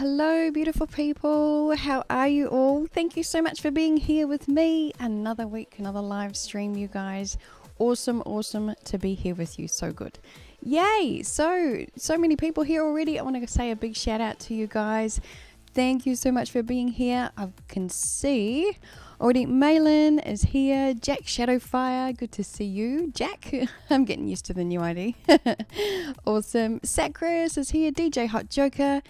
hello, beautiful people. How are you all? Thank you so much for being here with me. Another week, another live stream, you guys. Awesome to be here with you. So good. Yay! So many people here already. I want to say a big shout out to you guys. Thank you so much for being here. I can see already Malin is here. Jack Shadowfire, good to see you. Jack, I'm getting used to the new ID. Awesome. Sacris is here. DJ Hot Joker.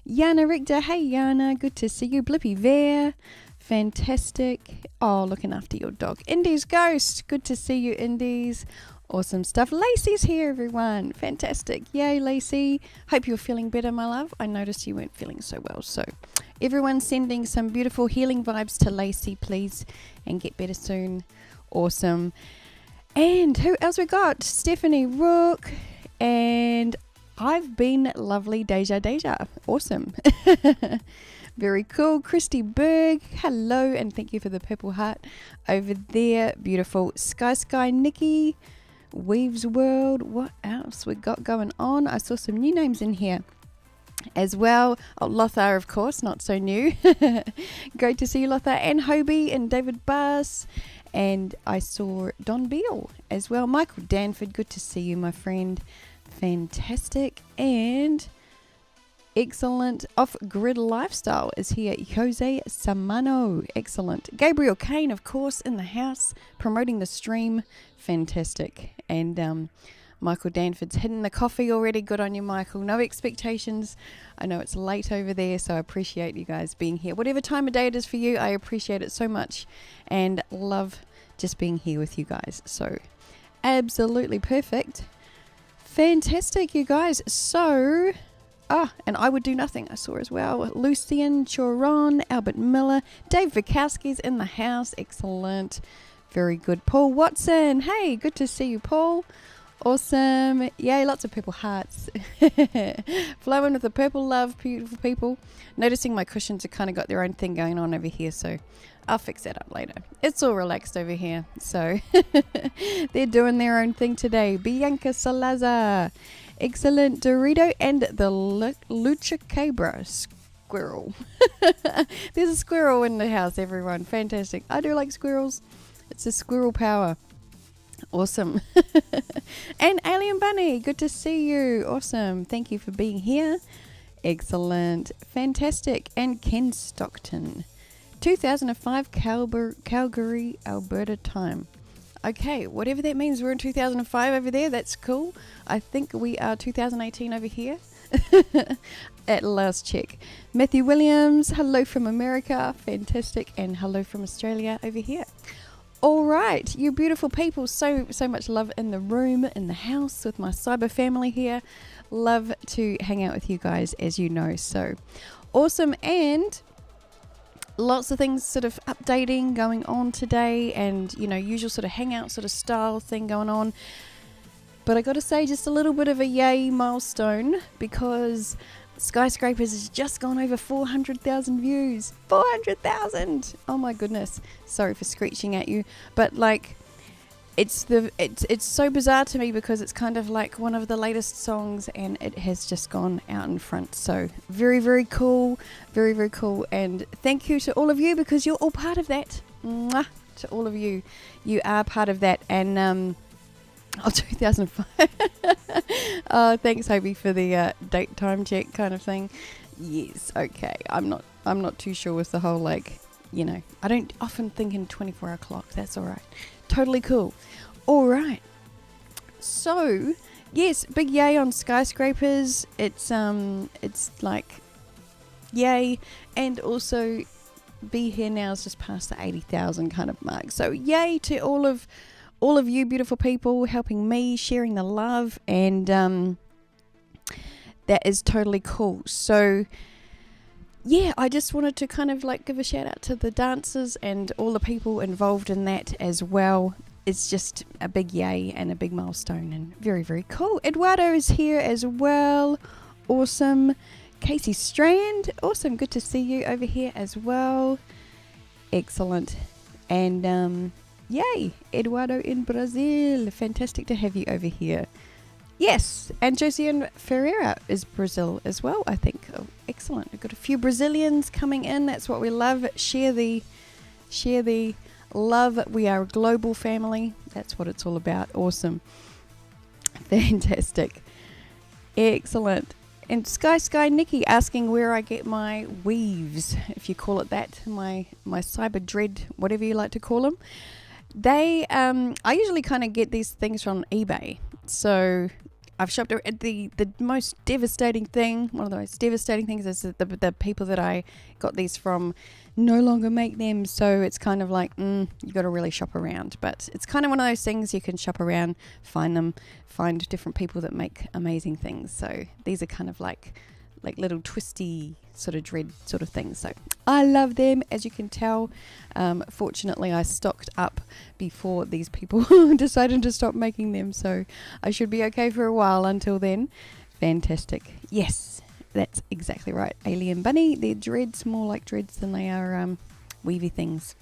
Yana Richter, hey Yana, good to see you. Blippy Bear, fantastic. Oh, looking after your dog. Indies Ghost, good to see you, Indies. Awesome stuff. Lacey's here, everyone. Fantastic. Yay, Lacey. Hope you're feeling better, my love. I noticed you weren't feeling so well. So everyone sending some beautiful healing vibes to Lacey, please, and get better soon. Awesome. And who else we got? Stephanie Rook and I've been lovely Deja. Awesome. Very cool. Christy Berg, hello, and thank you for the purple heart over there. Beautiful. Sky Nikki, Weaves World. What else we got going on? I saw some new names in here as well. Oh, Lothar, of course, not so new. Great to see you, Lothar, and Hobie and David Bass. And I saw Don Beale as well. Michael Danford, good to see you, my friend. Fantastic. And excellent. Off-grid lifestyle is here. Jose Samano. Excellent. Gabriel Kane, of course, in the house, promoting the stream. Fantastic. And Michael Danford's hitting the coffee already. Good on you, Michael. No expectations. I know it's late over there, so I appreciate you guys being here. Whatever time of day it is for you, I appreciate it so much and love just being here with you guys. So absolutely perfect. Fantastic, you guys. So, and I Would Do Nothing, I saw as well. Lucian Choron, Albert Miller, Dave Vikowski's in the house. Excellent. Very good. Paul Watson. Hey, good to see you, Paul. Awesome. Yay, lots of purple hearts. Flowing with the purple love, beautiful people. Noticing my cushions have kind of got their own thing going on over here, so I'll fix that up later. It's all relaxed over here, so they're doing their own thing today. Bianca Salazar. Excellent. Dorito and the Lucha Cabra squirrel. There's a squirrel in the house, everyone. Fantastic. I do like squirrels. It's a squirrel power. Awesome. And Alien Bunny, good to see you. Awesome. Thank you for being here. Excellent. Fantastic. And Ken Stockton. 2005 Calgary, Alberta time. Okay, whatever that means, we're in 2005 over there. That's cool. I think we are 2018 over here. At last check. Matthew Williams, hello from America. Fantastic. And hello from Australia over here. All right, you beautiful people. So much love in the room, in the house, with my cyber family here. Love to hang out with you guys, as you know. So awesome. And lots of things sort of updating going on today, and usual sort of hangout sort of style thing going on. But I got to say, just a little bit of a yay milestone, because Skyscrapers has just gone over 400,000 views. 400,000! Oh my goodness. Sorry for screeching at you, but it's so bizarre to me, because it's kind of like one of the latest songs, and it has just gone out in front. So very cool. Very cool. And thank you to all of you, because you're all part of that. Mwah, to all of you. You are part of that. And 2005. Oh, thanks, Hobie, for the date time check kind of thing. Yes, okay. I'm not too sure with the whole I don't often think in 24-hour clock. That's all right. Totally cool. All right. So, yes, big yay on Skyscrapers. It's yay, and also Be Here Now is just past the 80,000 kind of mark. So, yay to all of you beautiful people helping me, sharing the love, and that is totally cool. So yeah, I just wanted to kind of give a shout out to the dancers and all the people involved in that as well. It's just a big yay and a big milestone, and very cool. Eduardo is here as well. Awesome. Casey Strand, awesome, good to see you over here as well. Excellent. And yay, Eduardo in Brazil. Fantastic to have you over here. Yes, and Josiane Ferreira is Brazil as well, I think. Oh, excellent. We've got a few Brazilians coming in. That's what we love. Share the love. We are a global family. That's what it's all about. Awesome. Fantastic. Excellent. And Sky Nikki asking where I get my weaves, if you call it that, my cyber dread, whatever you like to call them. They, I usually kind of get these things from eBay. So I've shopped at the most devastating thing. One of the most devastating things is that the people that I got these from no longer make them. So it's kind of like, you got to really shop around. But it's kind of one of those things you can shop around, find different people that make amazing things. So these are kind of like little twisty sort of dread sort of things. So I love them, as you can tell. Fortunately, I stocked up before these people decided to stop making them, so I should be okay for a while until then. Fantastic. Yes, that's exactly right. Alien Bunny, they're dreads, more like dreads than they are weavy things.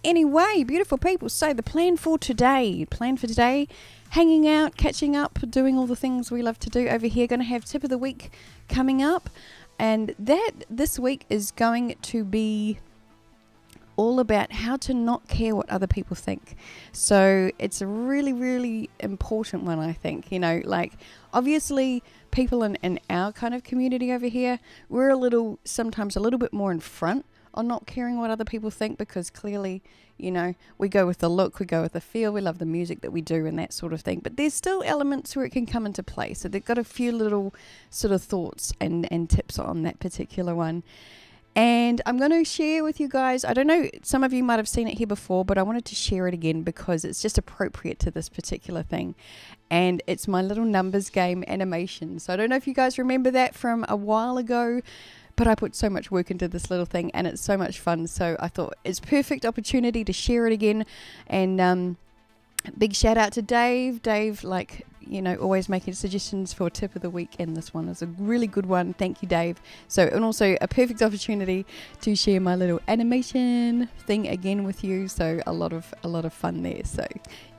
Anyway, beautiful people, so the plan for today, hanging out, catching up, doing all the things we love to do over here. Going to have tip of the week coming up, and that this week is going to be all about how to not care what other people think. So it's a really, really important one, I think. You know, like obviously people in our kind of community over here, we're sometimes a little bit more in front on not caring what other people think, because clearly, you know, we go with the look, we go with the feel, we love the music that we do and that sort of thing. But there's still elements where it can come into play. So they've got a few little sort of thoughts and tips on that particular one. And I'm going to share with you guys, I don't know, some of you might have seen it here before, but I wanted to share it again because it's just appropriate to this particular thing. And it's my little numbers game animation. So I don't know if you guys remember that from a while ago, but I put so much work into this little thing and it's so much fun. So I thought it's perfect opportunity to share it again. And big shout out to Dave. Dave, like, you know, always making suggestions for tip of the week, and this one is a really good one. Thank you, Dave. So, and also a perfect opportunity to share my little animation thing again with you. So a lot of fun there. So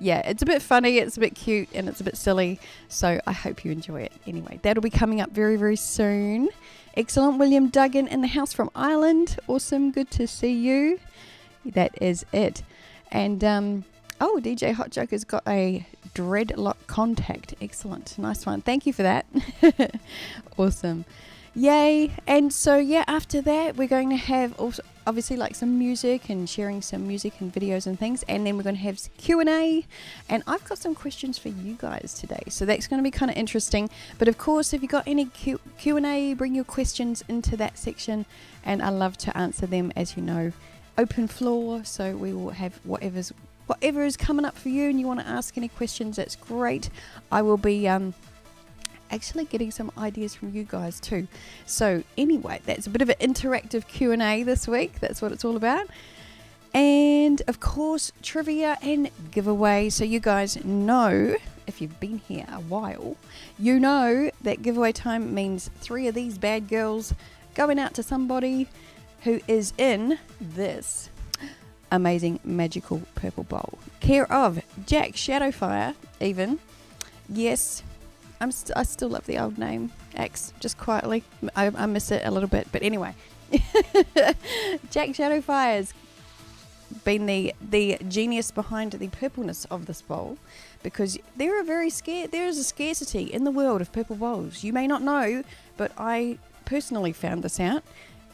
yeah, it's a bit funny, it's a bit cute, and it's a bit silly. So I hope you enjoy it. Anyway, that'll be coming up very, very soon. Excellent. William Duggan in the house from Ireland. Awesome. Good to see you. That is it. And DJ Hot Joker's got a dreadlock contact. Excellent. Nice one. Thank you for that. Awesome. Yay. And so, yeah, after that, we're going to have also obviously like some music and sharing some music and videos and things. And then we're going to have Q&A. And I've got some questions for you guys today. So that's going to be kind of interesting. But of course, if you've got any Q&A, bring your questions into that section. And I love to answer them, as you know. Open floor. So we will have whatever is coming up for you and you want to ask any questions, that's great. I will be actually getting some ideas from you guys too. So anyway, that's a bit of an interactive Q&A this week. That's what it's all about. And of course, trivia and giveaway. So you guys know, if you've been here a while, you know that giveaway time means 3 of these bad girls going out to somebody who is in this amazing magical purple bowl, care of Jack Shadowfire. Even yes, I still love the old name X, just quietly. I miss it a little bit, but anyway. Jack Shadowfire's been the genius behind the purpleness of this bowl, because there is a scarcity in the world of purple bowls. You may not know, but I personally found this out.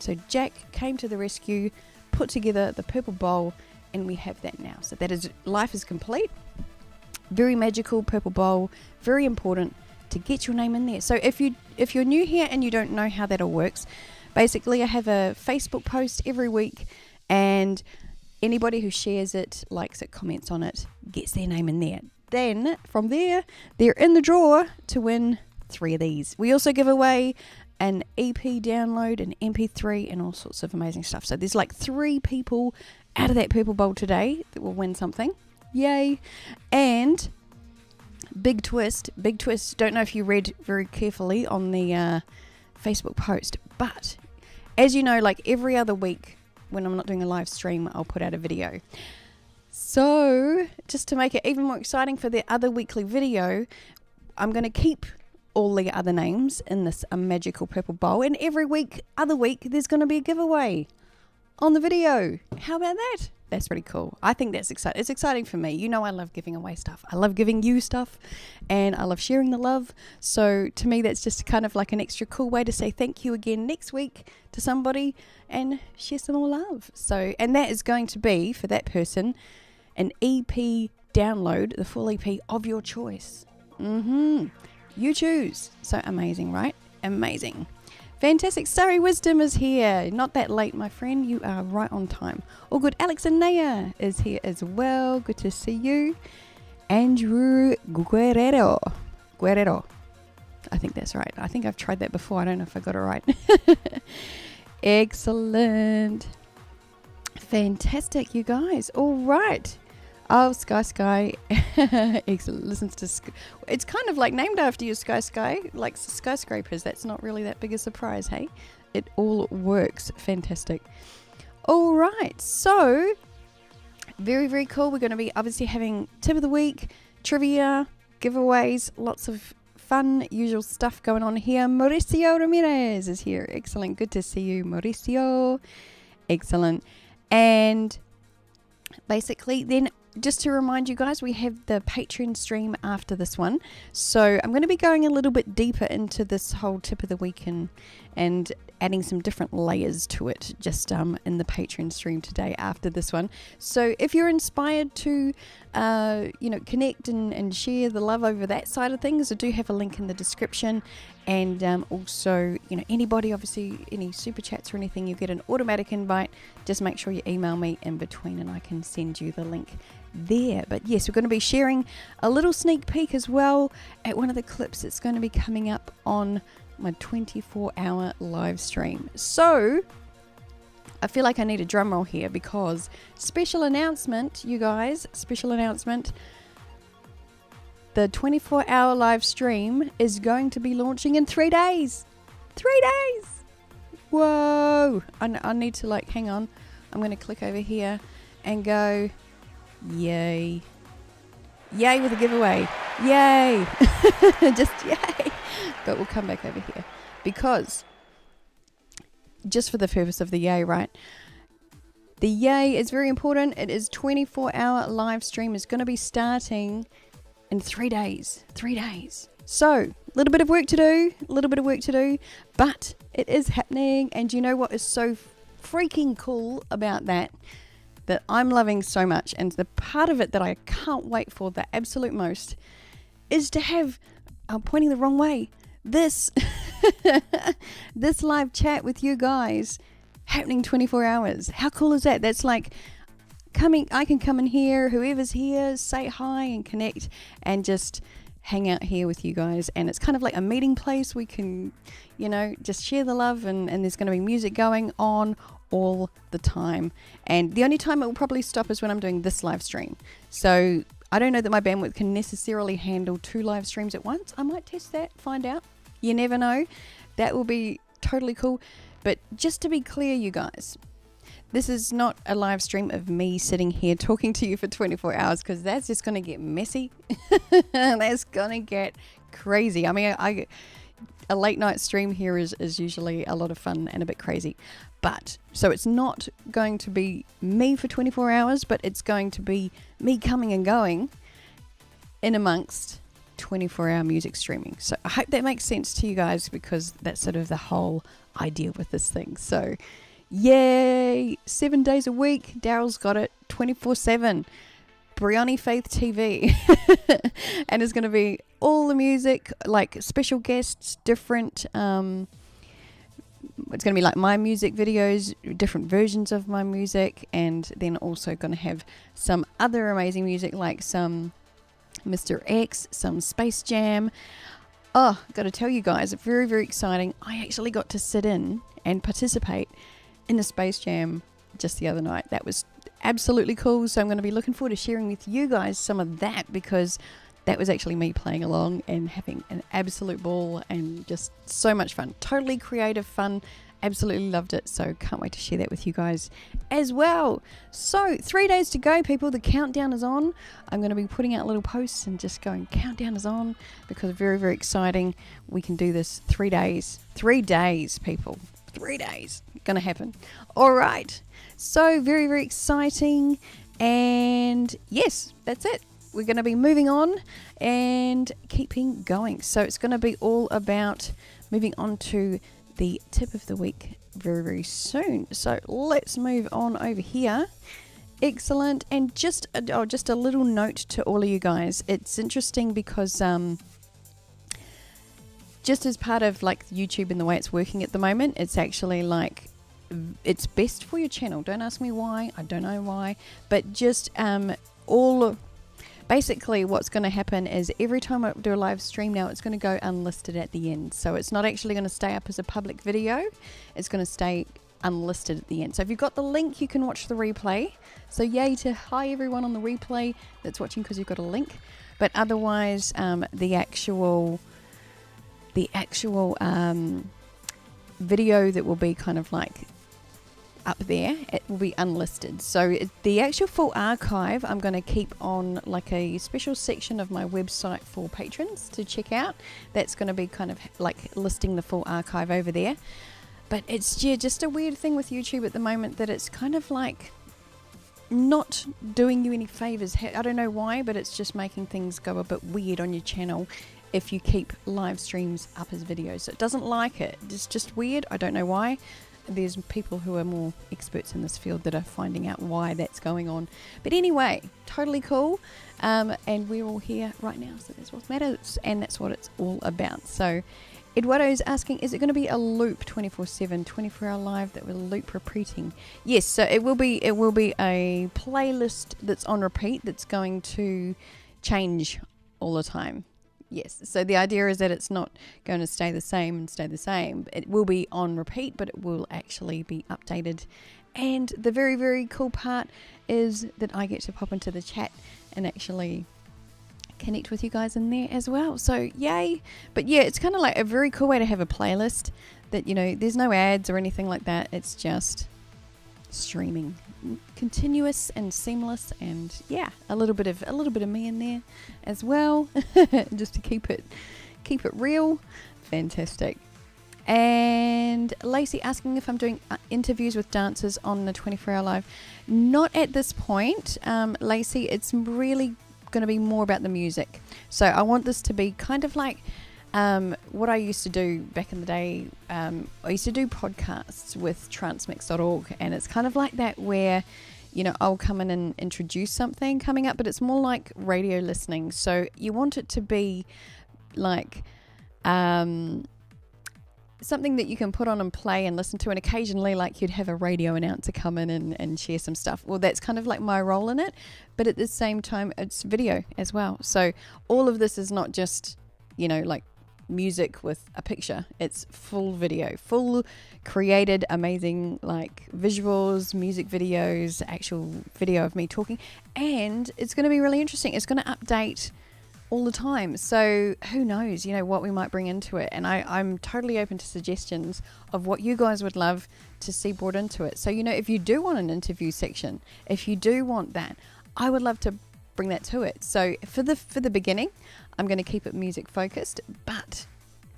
So Jack came to the rescue, put together the purple bowl, and we have that now. So that is, life is complete. Very magical purple bowl, very important to get your name in there. So if you're new here and you don't know how that all works, basically I have a Facebook post every week, and anybody who shares it, likes it, comments on it, gets their name in there. Then from there, they're in the draw to win 3 of these. We also give away an EP download, an MP3, and all sorts of amazing stuff. So there's like 3 people out of that purple bowl today that will win something. Yay. And big twist, don't know if you read very carefully on the Facebook post, but as you know, like every other week when I'm not doing a live stream, I'll put out a video. So just to make it even more exciting for the other weekly video, I'm going to keep all the other names in this magical purple bowl, and every other week, there's going to be a giveaway on the video. How about that? That's pretty cool. I think that's exciting. It's exciting for me. You know, I love giving away stuff. I love giving you stuff, and I love sharing the love. So to me, that's just kind of like an extra cool way to say thank you again next week to somebody and share some more love. So, and that is going to be, for that person, an EP download, the full EP of your choice. You choose. So amazing, right? Amazing. Fantastic. Starry Wisdom is here. Not that late, my friend. You are right on time. All good. Alex and Naya is here as well. Good to see you. Andrew Guerrero. I think that's right. I think I've tried that before. I don't know if I got it right. Excellent. Fantastic, you guys. All right. Oh, Sky. Excellent. Listens to it's kind of like named after you, Sky. Like skyscrapers. That's not really that big a surprise, hey? It all works. Fantastic. All right. So, very, very cool. We're going to be obviously having tip of the week, trivia, giveaways, lots of fun, usual stuff going on here. Mauricio Ramirez is here. Excellent. Good to see you, Mauricio. Excellent. And basically, then just to remind you guys, we have the Patreon stream after this one. So I'm going to be going a little bit deeper into this whole tip of the week and adding some different layers to it just in the Patreon stream today after this one. So if you're inspired to, connect and share the love over that side of things, I do have a link in the description. And also, anybody, obviously, any super chats or anything, you get an automatic invite. Just make sure you email me in between and I can send you the link there. But yes, we're going to be sharing a little sneak peek as well at one of the clips that's going to be coming up on my 24-hour live stream. So I feel like I need a drum roll here because special announcement, you guys, the 24-hour live stream is going to be launching in 3 days. 3 days! Whoa! I need to hang on. I'm going to click over here and go, yay. Yay with a giveaway. Yay! Just yay! But we'll come back over here because just for the purpose of the yay, right? The yay is very important. It is 24-hour live stream is going to be starting in 3 days. 3 days. So, a little bit of work to do, but it is happening. And you know what is so freaking cool about that I'm loving so much, and the part of it that I can't wait for the absolute most is to have, I'm pointing the wrong way, this live chat with you guys happening 24 hours. How cool is that? That's like I can come in here, whoever's here, say hi and connect and just hang out here with you guys. And it's kind of like a meeting place. We can, just share the love, and there's going to be music going on all the time. And the only time it will probably stop is when I'm doing this live stream. So I don't know that my bandwidth can necessarily handle 2 live streams at once. I might test that, find out. You never know. That will be totally cool. But just to be clear, you guys, this is not a live stream of me sitting here talking to you for 24 hours because that's just going to get messy. That's going to get crazy. I mean, a late night stream here is usually a lot of fun and a bit crazy. But, so it's not going to be me for 24 hours, but it's going to be me coming and going in amongst 24-hour music streaming. So I hope that makes sense to you guys because that's sort of the whole idea with this thing. So, yay! 7 days a week. Daryl's got it 24/7. Brioni Faith TV. And it's going to be all the music, like special guests, different... it's going to be like my music videos, different versions of my music, and then also going to have some other amazing music like some Mr. X, some Space Jam. Oh, got to tell you guys, very, very exciting. I actually got to sit in and participate in the Space Jam just the other night. That was absolutely cool. So I'm going to be looking forward to sharing with you guys some of that because that was actually me playing along and having an absolute ball and just so much fun. Totally creative, fun absolutely loved it. So can't wait to share that with you guys as well. So 3 days to go, people. The countdown is on. I'm going to be putting out little posts and just going, countdown is on, because very, very exciting. We can do this 3 days. 3 days, people. 3 days. Going to happen. All right. So very, very exciting. And yes, that's it. We're going to be moving on and keeping going. So it's going to be all about moving on to the tip of the week very, very soon. So let's move on over here. Excellent. And just a little note to all of you guys. It's interesting because just as part of like YouTube and the way it's working at the moment, it's actually like it's best for your channel. Don't ask me why. I don't know why. But just basically what's going to happen is every time I do a live stream now, it's going to go unlisted at the end. So it's not actually going to stay up as a public video. It's going to stay unlisted at the end. So if you've got the link, you can watch the replay. So yay to hi everyone on the replay that's watching because you've got a link. But otherwise, the actual video that will be kind of like up there, it will be unlisted. So the actual full archive I'm going to keep on like a special section of my website for patrons to check out. That's going to be kind of like listing the full archive over there. But it's just a weird thing with YouTube at the moment that it's kind of like not doing you any favors. I don't know why, but it's just making things go a bit weird on your channel if you keep live streams up as videos. So it doesn't like it. It's just weird. I don't know why. There's people who are more experts in this field that are finding out why that's going on. But anyway, totally cool. And we're all here right now, so that's what matters, and that's what it's all about. So Eduardo's asking, is it going to be a loop 24/7, 24-hour live that will loop repeating? Yes, so it will be a playlist that's on repeat that's going to change all the time. Yes, so the idea is that it's not going to stay the same. It will be on repeat, but it will actually be updated. And the very, very cool part is that I get to pop into the chat and actually connect with you guys in there as well. So yay. But yeah, it's kind of like a very cool way to have a playlist that, you know, there's no ads or anything like that. It's just streaming, continuous and seamless, and yeah, a little bit of me in there as well, just to keep it real. Fantastic. And Lacey asking if I'm doing interviews with dancers on the 24-hour live. Not at this point, Lacey. It's really going to be more about the music. So I want this to be kind of like what I used to do back in the day. I used to do podcasts with transmix.org, and it's kind of like that where, you know, I'll come in and introduce something coming up, but it's more like radio listening. So you want it to be like something that you can put on and play and listen to, and occasionally like you'd have a radio announcer come in and share some stuff. Well, that's kind of like my role in it, but at the same time it's video as well. So all of this is not just, you know, like music with a picture. It's full video, full created amazing like visuals, music videos, actual video of me talking, and it's going to be really interesting. It's going to update all the time, so who knows, you know, what we might bring into it. And I'm totally open to suggestions of what you guys would love to see brought into it. So, you know, if you do want an interview section, if you do want that, I would love to bring that to it. So for the beginning, I'm going to keep it music focused, but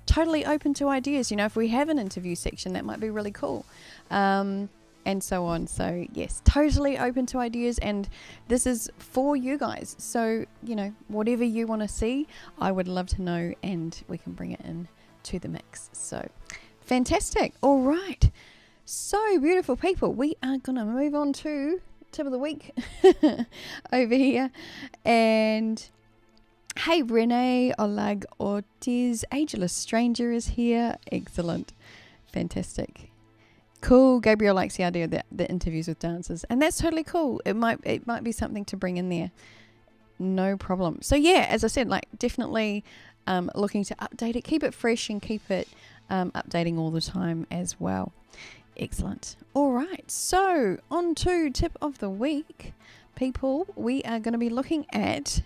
totally open to ideas. You know, if we have an interview section, that might be really cool, and so on. So yes, totally open to ideas, and this is for you guys. So, you know, whatever you want to see, I would love to know, and we can bring it in to the mix. So fantastic. All right, so beautiful people, we are gonna move on to tip of the week over here. And hey, Renee Olag Ortiz, Ageless Stranger is here. Excellent. Fantastic. Cool. Gabriel likes the idea of the interviews with dancers, and that's totally cool. It might be something to bring in there. No problem. So yeah, as I said, like definitely looking to update it, keep it fresh, and keep it updating all the time as well. Excellent. All right. So on to tip of the week, people. We are going to be looking at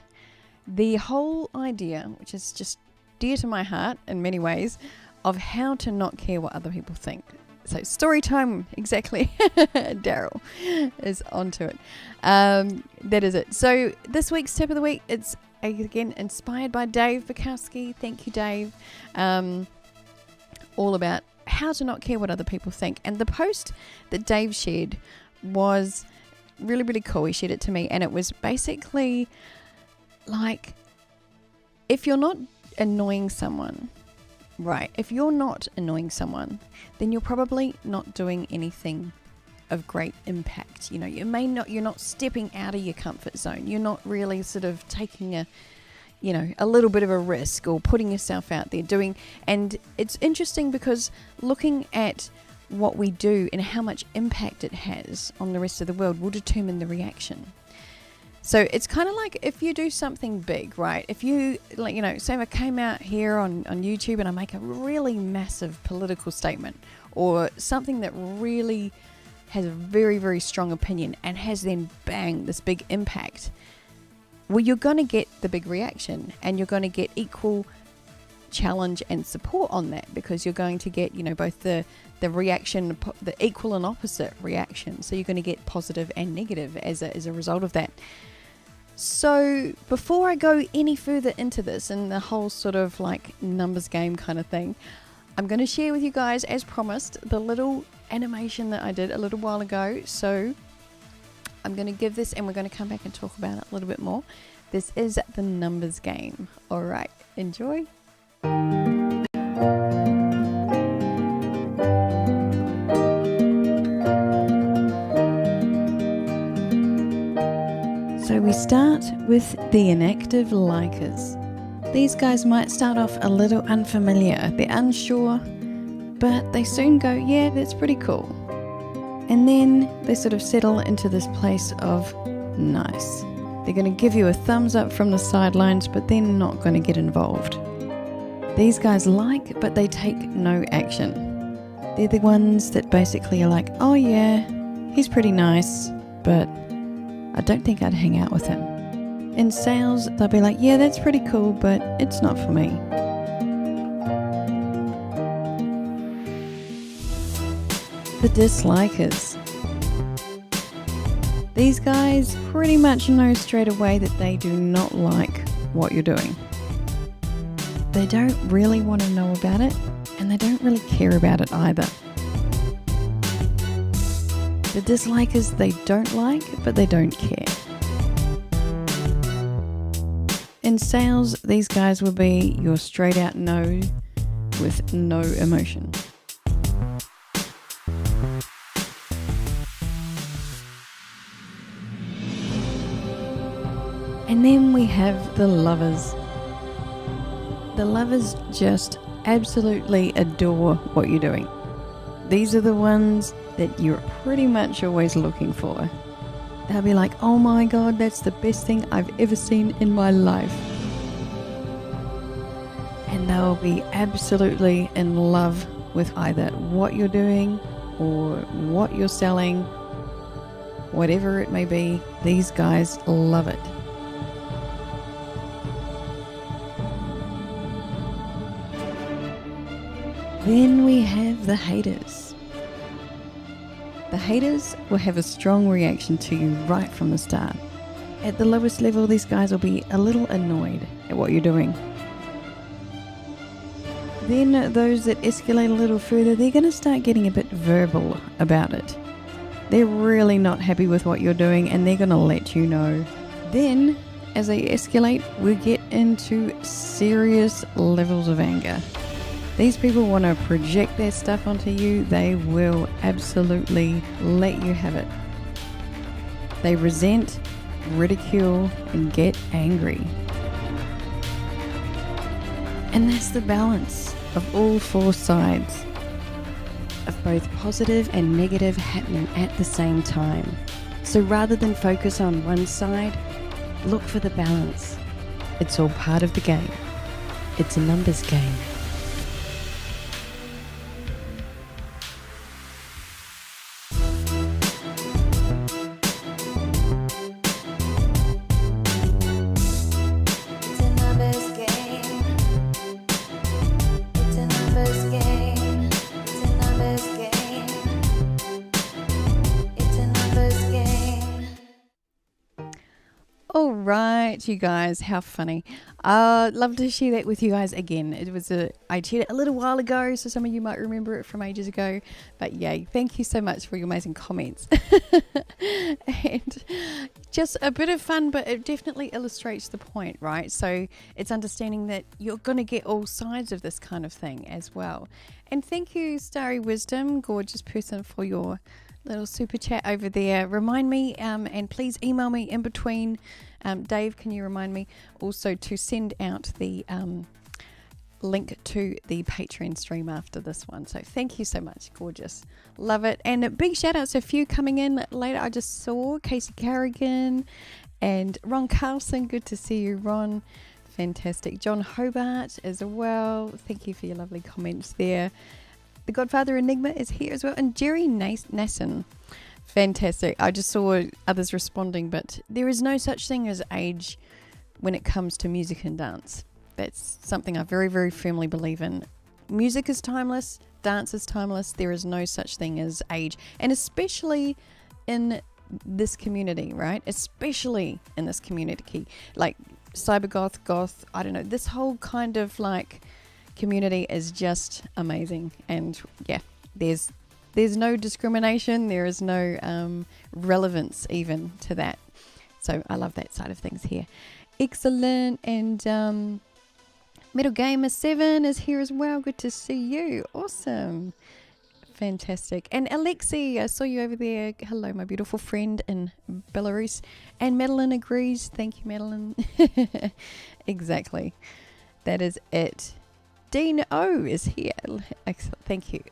the whole idea, which is just dear to my heart in many ways, of how to not care what other people think. So story time, exactly. Daryl is onto it. That is it. So this week's tip of the week, it's again inspired by Dave Bukowski. Thank you, Dave. All about how to not care what other people think. And the post that Dave shared was really, really cool. He shared it to me, and it was basically like, if you're not annoying someone, right? If you're not annoying someone, then you're probably not doing anything of great impact. You know, you're not stepping out of your comfort zone. You're not really sort of taking a little bit of a risk or putting yourself out there doing. And it's interesting because looking at what we do and how much impact it has on the rest of the world will determine the reaction. So it's kind of like if you do something big, right? If you, say I came out here on YouTube and I make a really massive political statement or something that really has a very, very strong opinion and has then, bang, this big impact. Well, you're going to get the big reaction and you're going to get equal challenge and support on that, because you're going to get, both the reaction, the equal and opposite reaction. So you're going to get positive and negative as a result of that. So before I go any further into this and the whole sort of like numbers game kind of thing, I'm going to share with you guys, as promised, the little animation that I did a little while ago. So I'm going to give this, and we're going to come back and talk about it a little bit more. This is the numbers game. All right, enjoy. So we start with the inactive likers. These guys might start off a little unfamiliar. They're unsure, but they soon go, yeah, that's pretty cool. And then they sort of settle into this place of nice. They're going to give you a thumbs up from the sidelines, but they're not going to get involved. These guys like, but they take no action. They're the ones that basically are like, oh yeah, he's pretty nice, but I don't think I'd hang out with him. In sales, they'll be like, yeah, that's pretty cool, but it's not for me. The dislikers. These guys pretty much know straight away that they do not like what you're doing. They don't really want to know about it, and they don't really care about it either. The dislikers, they don't like, but they don't care. In sales, these guys will be your straight out no with no emotion. And then we have the lovers. The lovers just absolutely adore what you're doing. These are the ones that you're pretty much always looking for. They'll be like, oh my God, that's the best thing I've ever seen in my life. And they'll be absolutely in love with either what you're doing or what you're selling, whatever it may be. These guys love it. Then we have the haters. The haters will have a strong reaction to you right from the start. At the lowest level, these guys will be a little annoyed at what you're doing. Then those that escalate a little further, they're going to start getting a bit verbal about it. They're really not happy with what you're doing, and they're going to let you know. Then, as they escalate, we get into serious levels of anger. These people want to project their stuff onto you. They will absolutely let you have it. They resent, ridicule, and get angry. And that's the balance of all four sides, of both positive and negative happening at the same time. So rather than focus on one side, look for the balance. It's all part of the game. It's a numbers game. Right, you guys, how funny. Love to share that with you guys again. I shared it a little while ago, so some of you might remember it from ages ago. But yay, thank you so much for your amazing comments. And just a bit of fun, but it definitely illustrates the point, right? So it's understanding that you're going to get all sides of this kind of thing as well. And thank you, Starry Wisdom, gorgeous person, for your little super chat over there. Remind me, and please email me in between. Dave, can you remind me also to send out the link to the Patreon stream after this one? So thank you so much. Gorgeous. Love it. And a big shout out to a few coming in later. I just saw Casey Carrigan and Ron Carlson. Good to see you, Ron. Fantastic. John Hobart as well. Thank you for your lovely comments there. The Godfather Enigma is here as well. And Jerry Nasson. Fantastic. I just saw others responding, but there is no such thing as age when it comes to music and dance. That's something I very, very firmly believe in. Music is timeless. Dance is timeless. There is no such thing as age. And especially in this community, right? Especially in this community. Like cybergoth, goth, I don't know. This whole kind of like community is just amazing. And yeah, there's no discrimination. There is no relevance even to that. So I love that side of things here. Excellent. And Metal Gamer 7 is here as well. Good to see you. Awesome. Fantastic. And Alexi, I saw you over there. Hello, my beautiful friend in Belarus. And Madeline agrees. Thank you, Madeline. Exactly. That is it. Dean O is here. Excellent. Thank you.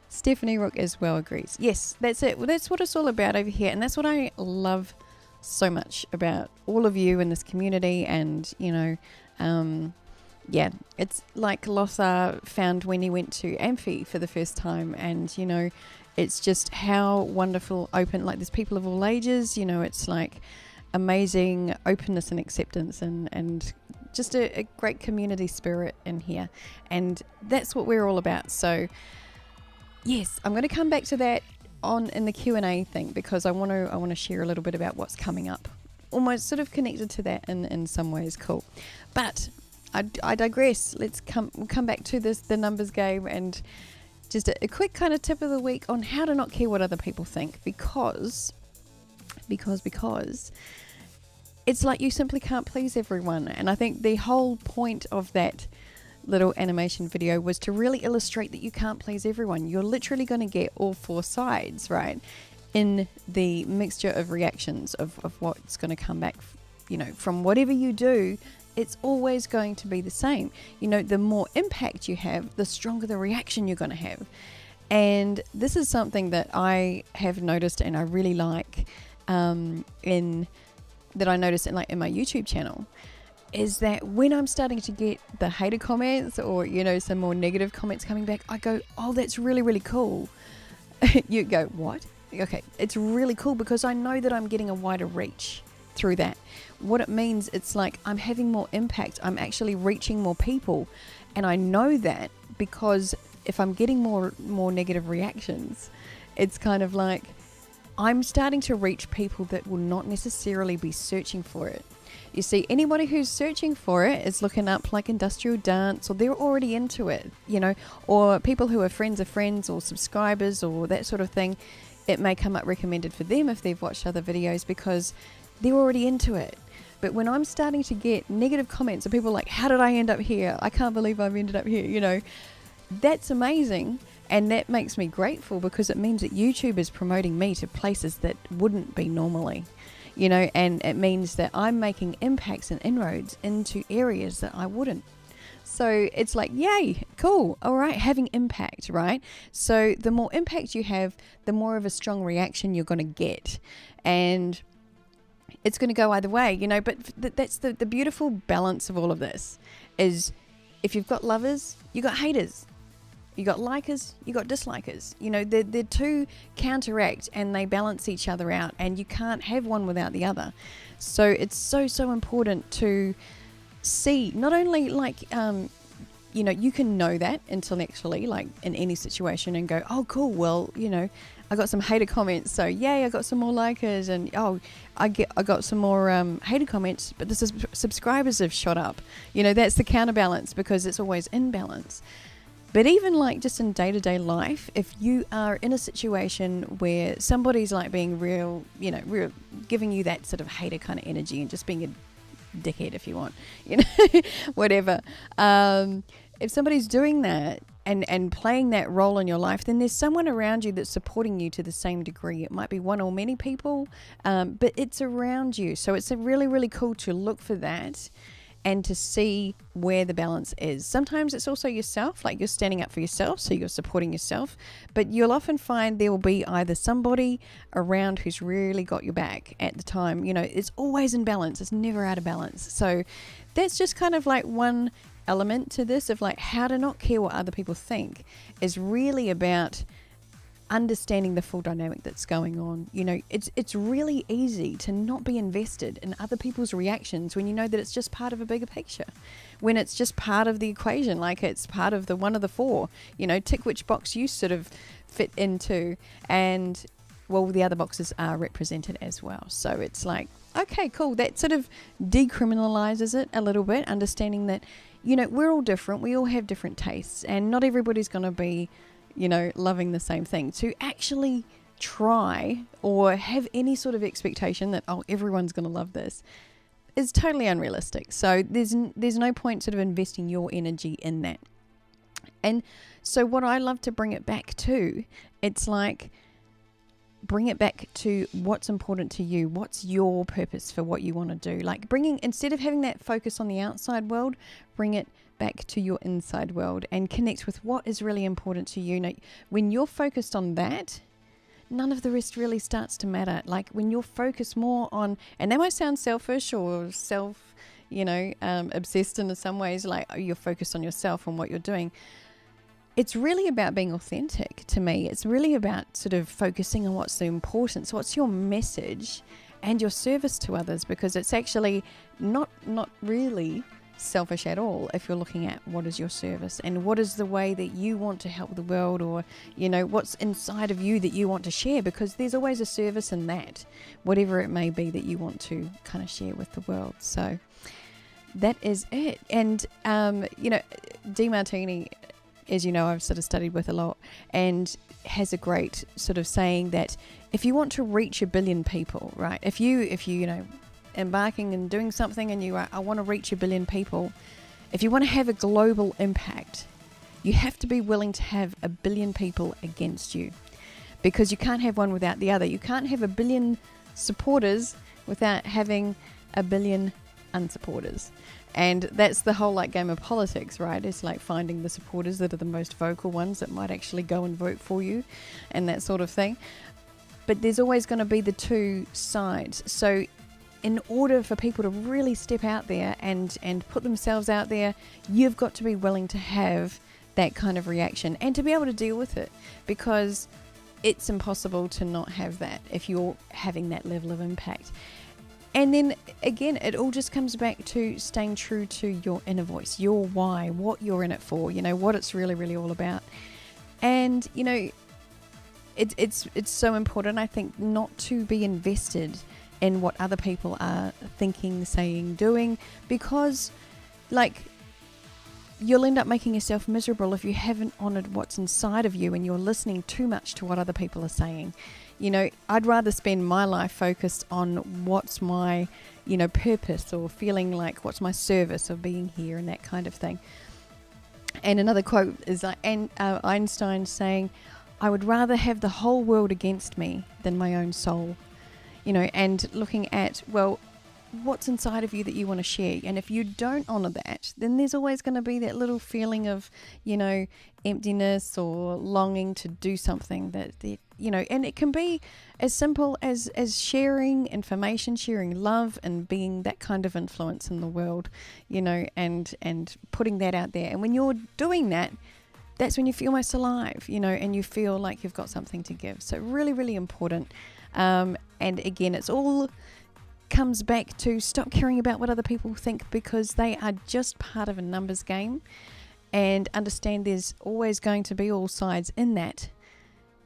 Stephanie Rook as well agrees. Yes, that's it. Well, that's what it's all about over here. And that's what I love so much about all of you in this community. And, you know, yeah, it's like Lothar found when he went to Amphi for the first time. And, you know, it's just how wonderful, open, like there's people of all ages, you know, it's like amazing openness and acceptance and just a great community spirit in here. And that's what we're all about. So yes, I'm going to come back to that in the Q&A thing, because I want to share a little bit about what's coming up, almost sort of connected to that in some ways. Cool. But I digress. Let's come back to the numbers game, and just a quick kind of tip of the week on how to not care what other people think, because it's like you simply can't please everyone. And I think the whole point of that little animation video was to really illustrate that you can't please everyone. You're literally going to get all four sides, right, in the mixture of reactions of what's going to come back, you know, from whatever you do. It's always going to be the same. You know, the more impact you have, the stronger the reaction you're going to have. And this is something that I have noticed, and I really like that I noticed in my YouTube channel, is that when I'm starting to get the hater comments, or, you know, some more negative comments coming back, I go, oh, that's really, really cool. You go, what? Okay, it's really cool, because I know that I'm getting a wider reach through that. What it means, it's like I'm having more impact. I'm actually reaching more people. And I know that because if I'm getting more negative reactions, it's kind of like I'm starting to reach people that will not necessarily be searching for it. You see, anybody who's searching for it is looking up like industrial dance, or they're already into it, you know, or people who are friends of friends or subscribers or that sort of thing. It may come up recommended for them if they've watched other videos, because they're already into it. But when I'm starting to get negative comments of people like, how did I end up here? I can't believe I've ended up here, you know, that's amazing. And that makes me grateful, because it means that YouTube is promoting me to places that wouldn't be normally, you know, and it means that I'm making impacts and inroads into areas that I wouldn't. So it's like, yay, cool. All right. Having impact, right? So the more impact you have, the more of a strong reaction you're going to get. And it's going to go either way, you know, but that's the beautiful balance of all of this is, if you've got lovers, you got haters. You got likers, you got dislikers. You know, they're two counteract, and they balance each other out, and you can't have one without the other. So it's so important to see not only like you can know that intellectually, like in any situation, and go, oh, cool, well, I got some hater comments, so yay, I got some more likers, and I got some more hater comments, but the subscribers have shot up. That's the counterbalance, because it's always in balance. But even like just in day-to-day life, if you are in a situation where somebody's like being real, giving you that sort of hater kind of energy and just being a dickhead if you want, whatever. If somebody's doing that and playing that role in your life, then there's someone around you that's supporting you to the same degree. It might be one or many people, but it's around you. So it's really, really cool to look for that and to see where the balance is. Sometimes it's also yourself, like you're standing up for yourself, so you're supporting yourself, but you'll often find there will be either somebody around who's really got your back at the time. It's always in balance. It's never out of balance. So that's just kind of like one element to this, of like how to not care what other people think, is really about understanding the full dynamic that's going on. It's really easy to not be invested in other people's reactions when you know that it's just part of a bigger picture, when it's just part of the equation, like it's part of the one of the four, tick which box you sort of fit into, and well, the other boxes are represented as well. So it's like, okay, cool, that sort of decriminalizes it a little bit, understanding that we're all different, we all have different tastes, and not everybody's going to be loving the same thing. To actually try or have any sort of expectation that, oh, everyone's going to love this, is totally unrealistic. So there's no point sort of investing your energy in that. And so what I love to bring it back to, it's like, bring it back to what's important to you. What's your purpose for what you want to do? Like instead of having that focus on the outside world, bring it back to your inside world and connect with what is really important to you. Now, when you're focused on that, none of the rest really starts to matter. Like when you're focused more on, and that might sound selfish or obsessed in some ways, like you're focused on yourself and what you're doing. It's really about being authentic to me. It's really about sort of focusing on what's the importance, what's your message and your service to others, because it's actually not really selfish at all if you're looking at what is your service and what is the way that you want to help the world, or what's inside of you that you want to share, because there's always a service in that, whatever it may be that you want to kind of share with the world. So that is it. And DeMartini, as you know, I've sort of studied with a lot, and has a great sort of saying that if you want to reach 1 billion people, right? If you embarking and doing something and I want to reach 1 billion people, if you want to have a global impact, you have to be willing to have 1 billion people against you, because you can't have one without the other. You can't have 1 billion supporters without having 1 billion unsupporters. And that's the whole game of politics, right? It's like finding the supporters that are the most vocal ones that might actually go and vote for you and that sort of thing. But there's always going to be the two sides. So in order for people to really step out there and put themselves out there, you've got to be willing to have that kind of reaction and to be able to deal with it, because it's impossible to not have that if you're having that level of impact. And then again, it all just comes back to staying true to your inner voice, your why, what you're in it for, what it's really, really all about. And, it's so important, I think, not to be invested in what other people are thinking, saying, doing, because you'll end up making yourself miserable if you haven't honored what's inside of you and you're listening too much to what other people are saying. I'd rather spend my life focused on what's my, purpose, or feeling like what's my service of being here and that kind of thing. And another quote is Einstein saying, "I would rather have the whole world against me than my own soul." And looking at, well, what's inside of you that you want to share. And if you don't honor that, then there's always going to be that little feeling of, emptiness or longing to do something that and it can be as simple as sharing information, sharing love, and being that kind of influence in the world, and putting that out there. And when you're doing that, that's when you feel most alive, and you feel like you've got something to give. So really, really important. And again, it's all comes back to stop caring about what other people think, because they are just part of a numbers game. and understand there's always going to be all sides in that.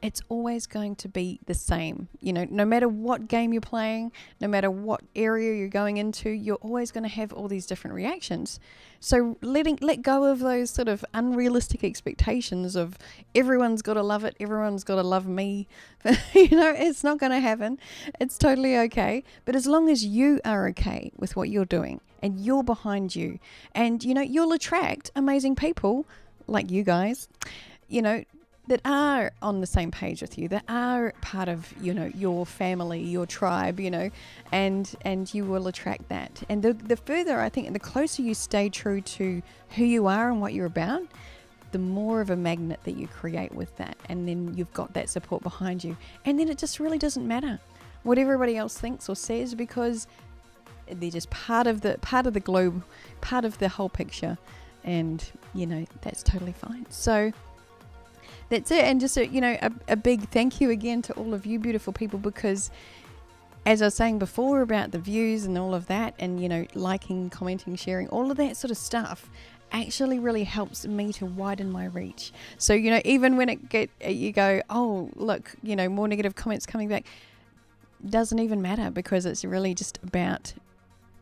It's always going to be the same. No matter what game you're playing, no matter what area you're going into, you're always going to have all these different reactions. So let go of those sort of unrealistic expectations of everyone's got to love it, everyone's got to love me. It's not going to happen. It's totally okay. But as long as you are okay with what you're doing and you're behind you, and you'll attract amazing people like you guys, that are on the same page with you, that are part of, your family, your tribe, and you will attract that. And the further, I think, the closer you stay true to who you are and what you're about, the more of a magnet that you create with that. And then you've got that support behind you. And then it just really doesn't matter what everybody else thinks or says, because they're just part of the globe, part of the whole picture. And, that's totally fine. So that's it. And just, a big thank you again to all of you beautiful people, because as I was saying before about the views and all of that, and, liking, commenting, sharing, all of that sort of stuff actually really helps me to widen my reach. So, even when you go, oh, look, more negative comments coming back, doesn't even matter, because it's really just about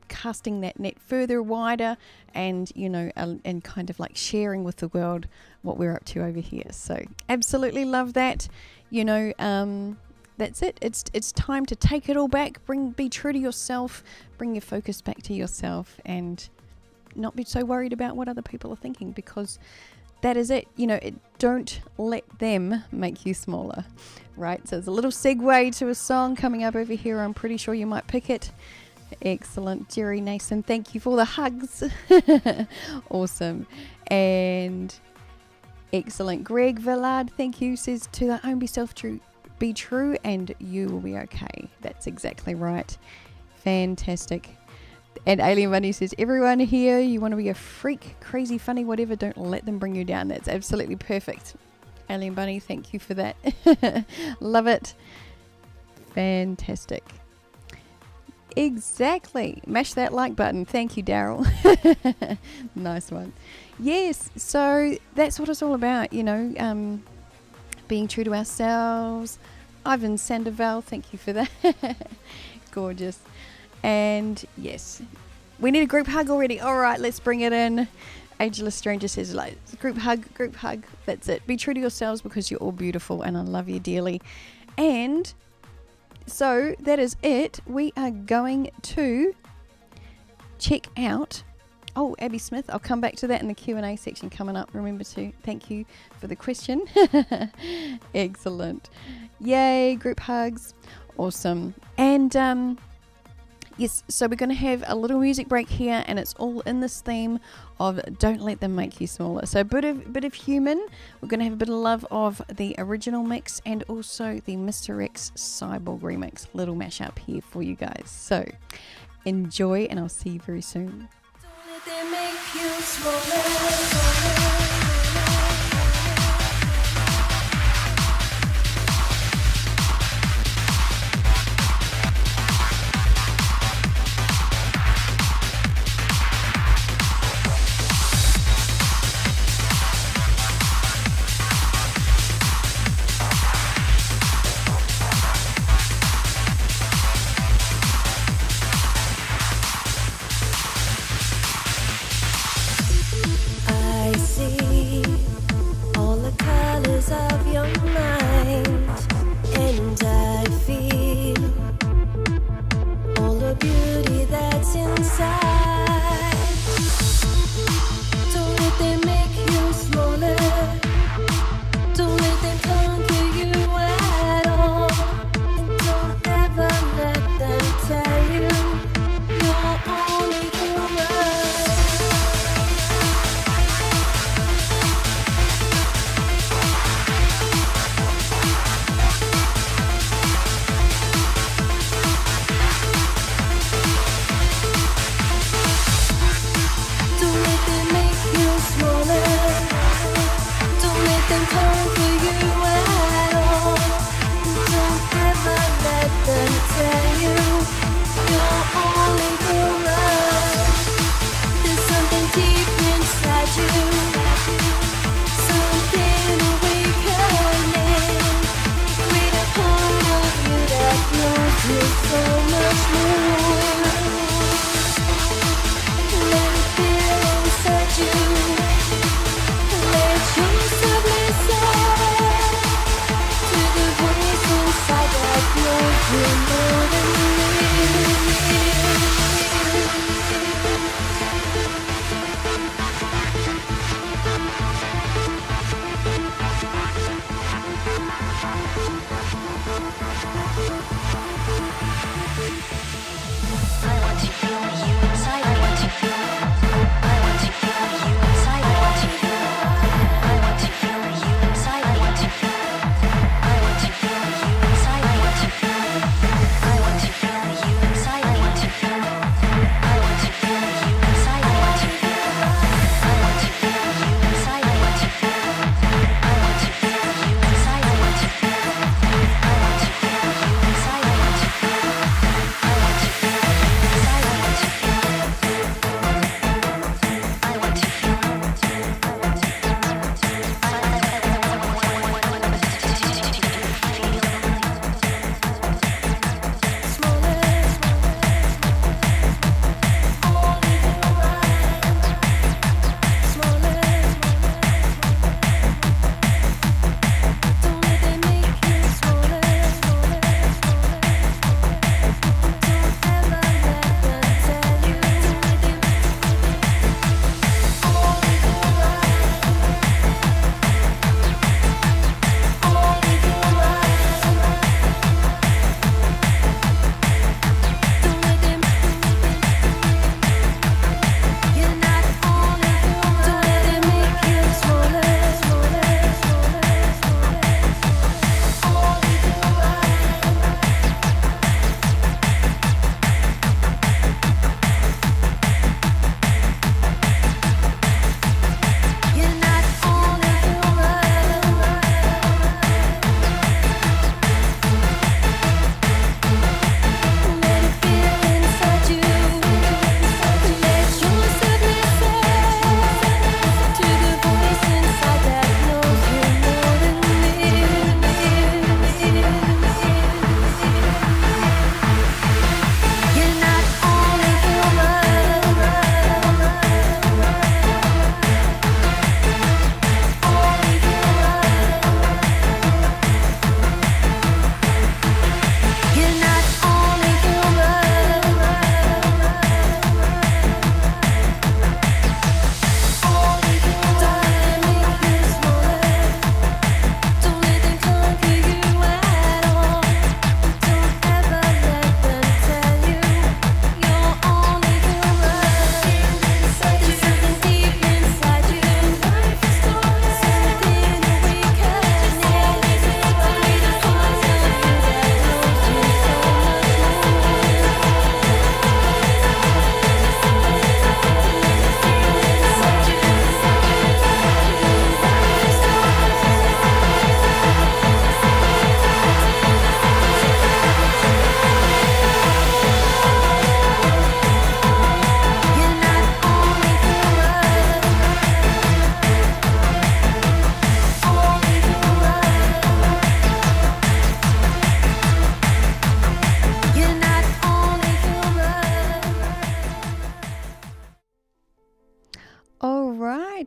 casting that net further wider and and kind of like sharing with the world what we're up to over here. So absolutely love that. That's it. It's time to take it all back, be true to yourself, bring your focus back to yourself, and not be so worried about what other people are thinking, because that is it. Don't let them make you smaller, right? So there's a little segue to a song coming up over here. I'm pretty sure you might pick it. Excellent. Jerry Nason, thank you for the hugs. Awesome. And excellent. Greg Villard, thank you, says, to the own, be true and you will be okay. That's exactly right. Fantastic. And Alien Bunny says, everyone here, you want to be a freak, crazy, funny, whatever, don't let them bring you down. That's absolutely perfect. Alien Bunny, thank you for that. Love it. Fantastic. Exactly. Mash that like button. Thank you, Daryl. Nice one. Yes, so that's what it's all about, being true to ourselves. Ivan Sandoval, thank you for that. Gorgeous. And yes, we need a group hug already. All right, let's bring it in. Ageless Stranger says, group hug. That's it. Be true to yourselves, because you're all beautiful and I love you dearly. And so that is it. We are going to check out, Abby Smith. I'll come back to that in the Q&A section coming up. Remember to thank you for the question. Excellent. Yay, group hugs. Awesome. And yes, so we're going to have a little music break here, and it's all in this theme of don't let them make you smaller. So a bit of human. We're going to have a bit of love of the original mix and also the Mr. X Cyborg remix. Little mashup here for you guys. So enjoy, and I'll see you very soon. Don't let them make you smaller. I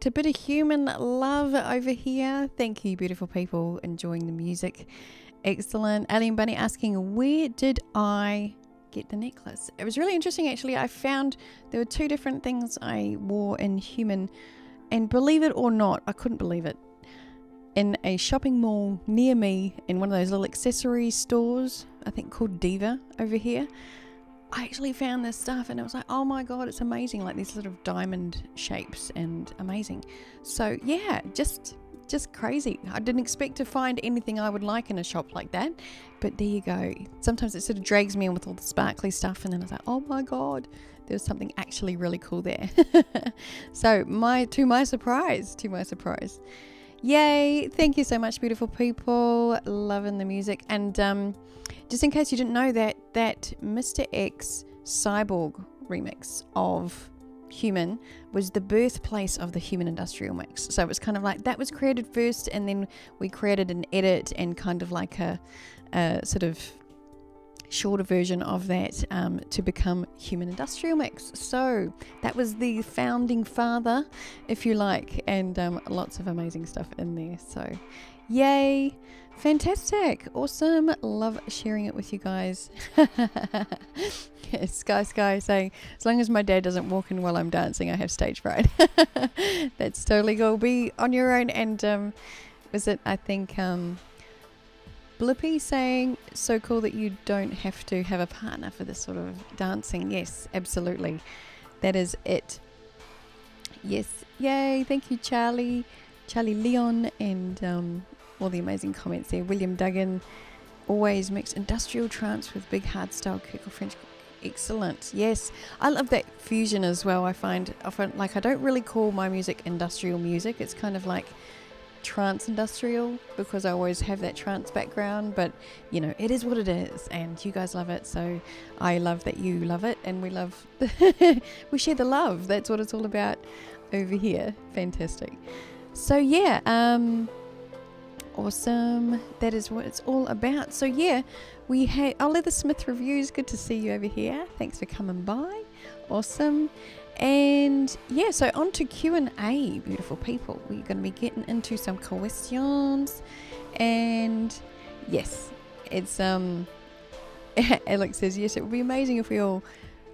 perfect. A bit of human love over here. Thank you, beautiful people, enjoying the music. Excellent. Alien Bunny asking, where did I get the necklace? It was really interesting, actually. I found there were 2 different things I wore in human, and believe it or not, I couldn't believe it. In a shopping mall near me, in one of those little accessory stores, I think called Diva over here, I actually found this stuff, and it was like, oh my god, it's amazing, like these sort of diamond shapes, and amazing. So yeah, just crazy. I didn't expect to find anything I would like in a shop like that, but there you go. Sometimes it sort of drags me in with all the sparkly stuff, and then I was like, oh my god, there was something actually really cool there. So to my surprise. Yay, thank you so much, beautiful people. Loving the music. And just in case you didn't know, that Mr. X Cyborg remix of Human was the birthplace of the Human Industrial Mix. So it was kind of like that was created first, and then we created an edit and kind of like a sort of shorter version of that to become Human Industrial Mix. So that was the founding father, if you like, and lots of amazing stuff in there. So yay, fantastic, awesome, love sharing it with you guys. Yes, Sky saying, as long as my dad doesn't walk in while I'm dancing, I have stage fright. That's totally cool. Be on your own. And was it, I think, Blippy saying, so cool that you don't have to have a partner for this sort of dancing. Yes, absolutely. That is it. Yes. Yay. Thank you, Charlie Leon, and all the amazing comments there. William Duggan, always mix industrial trance with big hardstyle kick or French. Excellent. Yes. I love that fusion as well. I find often, like, I don't really call my music industrial music. It's kind of like trance industrial, because I always have that trance background, but you know, it is what it is, and you guys love it, so I love that you love it, and we love we share the love. That's what it's all about over here. Fantastic. So yeah, awesome. That is what it's all about. So yeah, we had Leather Smith reviews. Good to see you over here. Thanks for coming by. Awesome. And yeah, so on to Q&A, beautiful people. We're going to be getting into some questions, and yes, it's Alex says, yes, it would be amazing if we all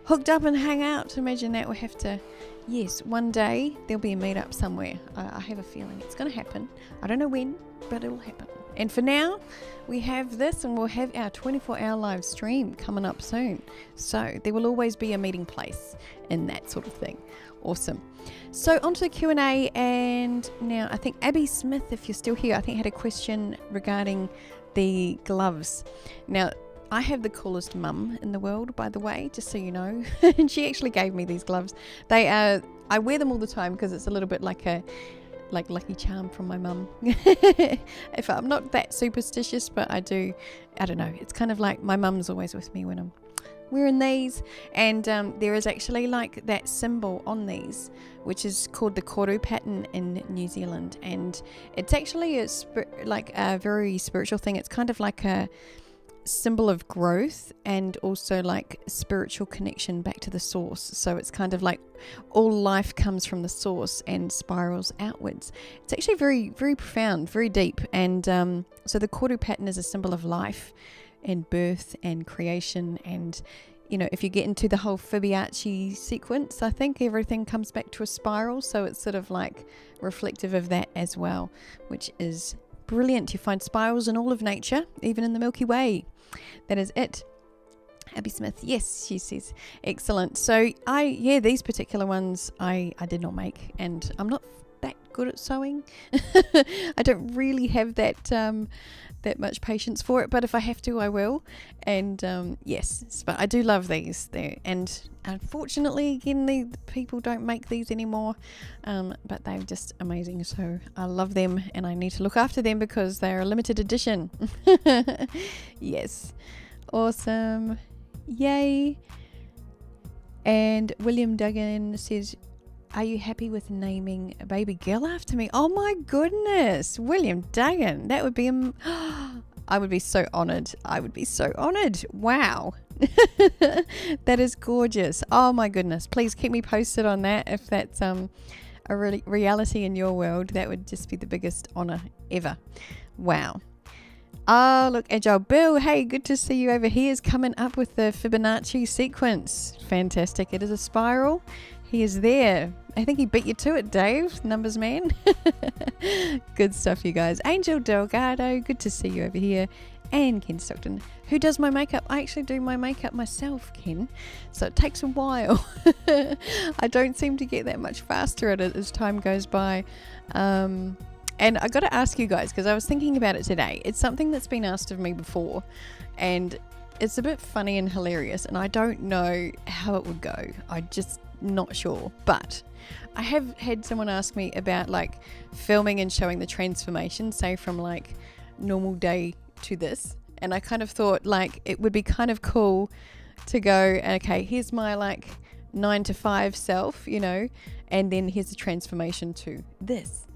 hooked up and hang out. Imagine that. We'll have to, yes, one day there'll be a meetup somewhere. I have a feeling it's going to happen. I don't know when, but it'll happen. And for now, we have this, and we'll have our 24-hour live stream coming up soon. So there will always be a meeting place in that sort of thing. Awesome. So onto the Q&A, and now I think Abby Smith, if you're still here, I think had a question regarding the gloves. Now, I have the coolest mum in the world, by the way, just so you know. And she actually gave me these gloves. They are, I wear them all the time because it's a little bit like Lucky Charm from my mum. If I'm not that superstitious, but I don't know, it's kind of like my mum's always with me when I'm wearing these. And there is actually like that symbol on these, which is called the koru pattern in New Zealand, and it's actually a very spiritual thing. It's kind of like a symbol of growth, and also like spiritual connection back to the source. So it's kind of like all life comes from the source and spirals outwards. It's actually very, very profound, very deep. And so the koru pattern is a symbol of life and birth and creation. And you know, if you get into the whole Fibonacci sequence, I think everything comes back to a spiral. So it's sort of like reflective of that as well, which is brilliant. You find spirals in all of nature, even in the Milky Way. That is it. Abby Smith, yes, she says. Excellent. So these particular ones I did not make, and I'm not that good at sewing. I don't really have that much patience for it, but if I have to, I will. And yes, but I do love these there, and unfortunately again, the people don't make these anymore, but they're just amazing. So I love them, and I need to look after them because they're a limited edition. Yes, awesome, yay. And William Duggan says, are you happy with naming a baby girl after me? Oh my goodness, William Duggan, that would be I would be so honored. Wow. That is gorgeous. Oh my goodness, please keep me posted on that if that's a a reality in your world, that would just be the biggest honor ever. Wow. Oh, look, Agile Bill. Hey, good to see you over here. Is coming up with the Fibonacci sequence. Fantastic. It is a spiral. He is there. I think he beat you to it, Dave, numbers man. Good stuff, you guys. Angel Delgado, good to see you over here. And Ken Stockton, who does my makeup. I actually do my makeup myself, Ken, so it takes a while. I don't seem to get that much faster at it as time goes by. And I got to ask you guys, because I was thinking about it today. It's something that's been asked of me before, and it's a bit funny and hilarious, and I don't know how it would go. I'm just not sure, but I have had someone ask me about like filming and showing the transformation, say from like normal day to this, and I kind of thought like it would be kind of cool to go, okay, here's my like 9 to 5 self, you know, and then here's the transformation to this.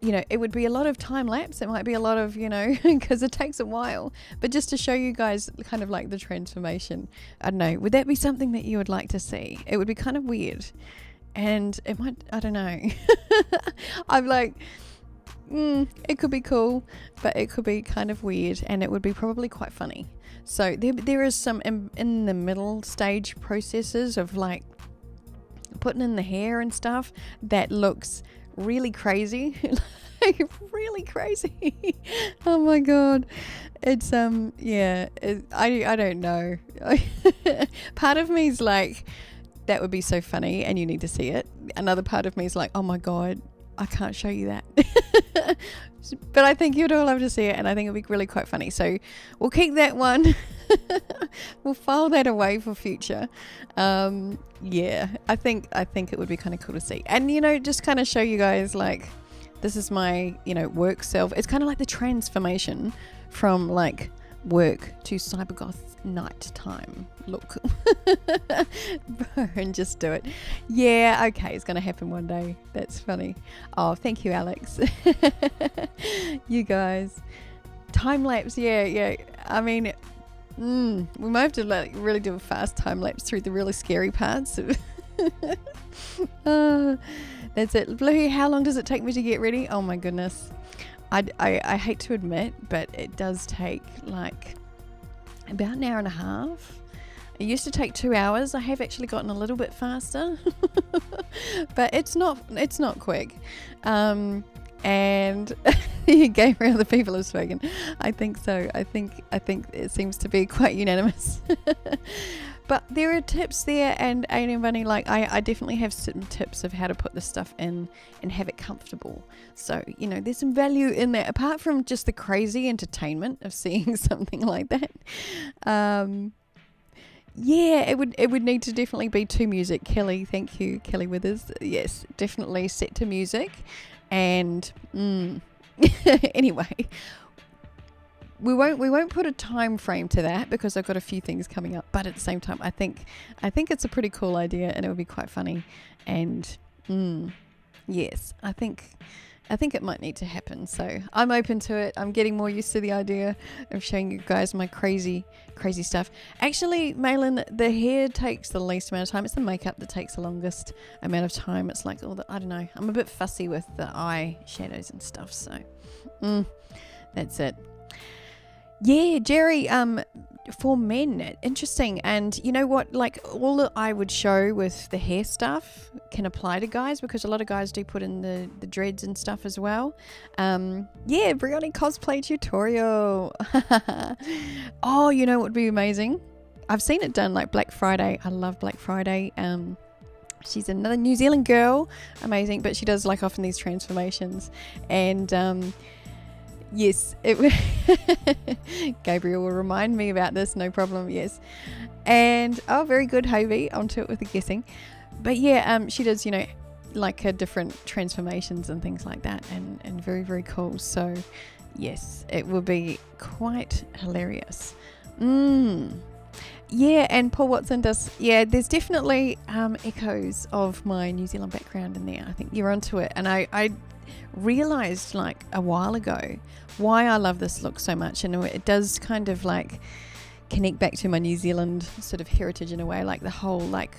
You know, it would be a lot of time lapse. It might be a lot of, you know, because it takes a while, but just to show you guys kind of like the transformation. I don't know, would that be something that you would like to see? It would be kind of weird, and it might, I don't know. I'm like, it could be cool, but it could be kind of weird, and it would be probably quite funny. So there is some in the middle stage processes of like putting in the hair and stuff that looks really crazy. Like really crazy. Oh my god, it's yeah, I don't know. Part of me is like, that would be so funny and you need to see it. Another part of me is like, oh my god, I can't show you that. But I think you'd all love to see it, and I think it'll be really quite funny. So we'll keep that one. We'll file that away for future. Yeah, I think it would be kind of cool to see. And, you know, just kind of show you guys like, this is my, you know, work self. It's kind of like the transformation from like work to cybergoth nighttime look. And just do it. Yeah, okay, it's gonna happen one day. That's funny. Oh, thank you, Alex. You guys, time lapse. Yeah, I mean, we might have to like really do a fast time lapse through the really scary parts. That's it. Blue, how long does it take me to get ready? Oh my goodness, I hate to admit, but it does take like about an hour and a half. It used to take 2 hours. I have actually gotten a little bit faster, but it's not quick. And Gabriel, the people have spoken. I think so. I think it seems to be quite unanimous. But there are tips there, and Aiden Bunny, like I definitely have some tips of how to put this stuff in and have it comfortable. So, you know, there's some value in that, apart from just the crazy entertainment of seeing something like that. Yeah, it would need to definitely be to music. Kelly, thank you, Kelly Withers. Yes, definitely set to music. And anyway, we won't put a time frame to that because I've got a few things coming up. But at the same time, I think it's a pretty cool idea, and it would be quite funny. And yes, I think it might need to happen. So I'm open to it. I'm getting more used to the idea of showing you guys my crazy stuff. Actually, Malin, the hair takes the least amount of time. It's the makeup that takes the longest amount of time. It's like I don't know. I'm a bit fussy with the eye shadows and stuff. So that's it. Yeah, Jerry, for men, interesting. And you know what, like all that I would show with the hair stuff can apply to guys, because a lot of guys do put in the dreads and stuff as well. Yeah, Brioni cosplay tutorial. Oh, you know what would be amazing? I've seen it done like Black Friday. I love Black Friday. She's another New Zealand girl, amazing, but she does like often these transformations. And yes, Gabriel will remind me about this, no problem, yes. And, oh, very good, Hovey, onto it with the guessing. But yeah, she does, you know, like different transformations and things like that, and very, very cool. So, yes, it will be quite hilarious. Yeah, and Paul Watson does, yeah, there's definitely echoes of my New Zealand background in there. I think you're onto it. And I realized like a while ago why I love this look so much, and it does kind of like connect back to my New Zealand sort of heritage in a way, like the whole like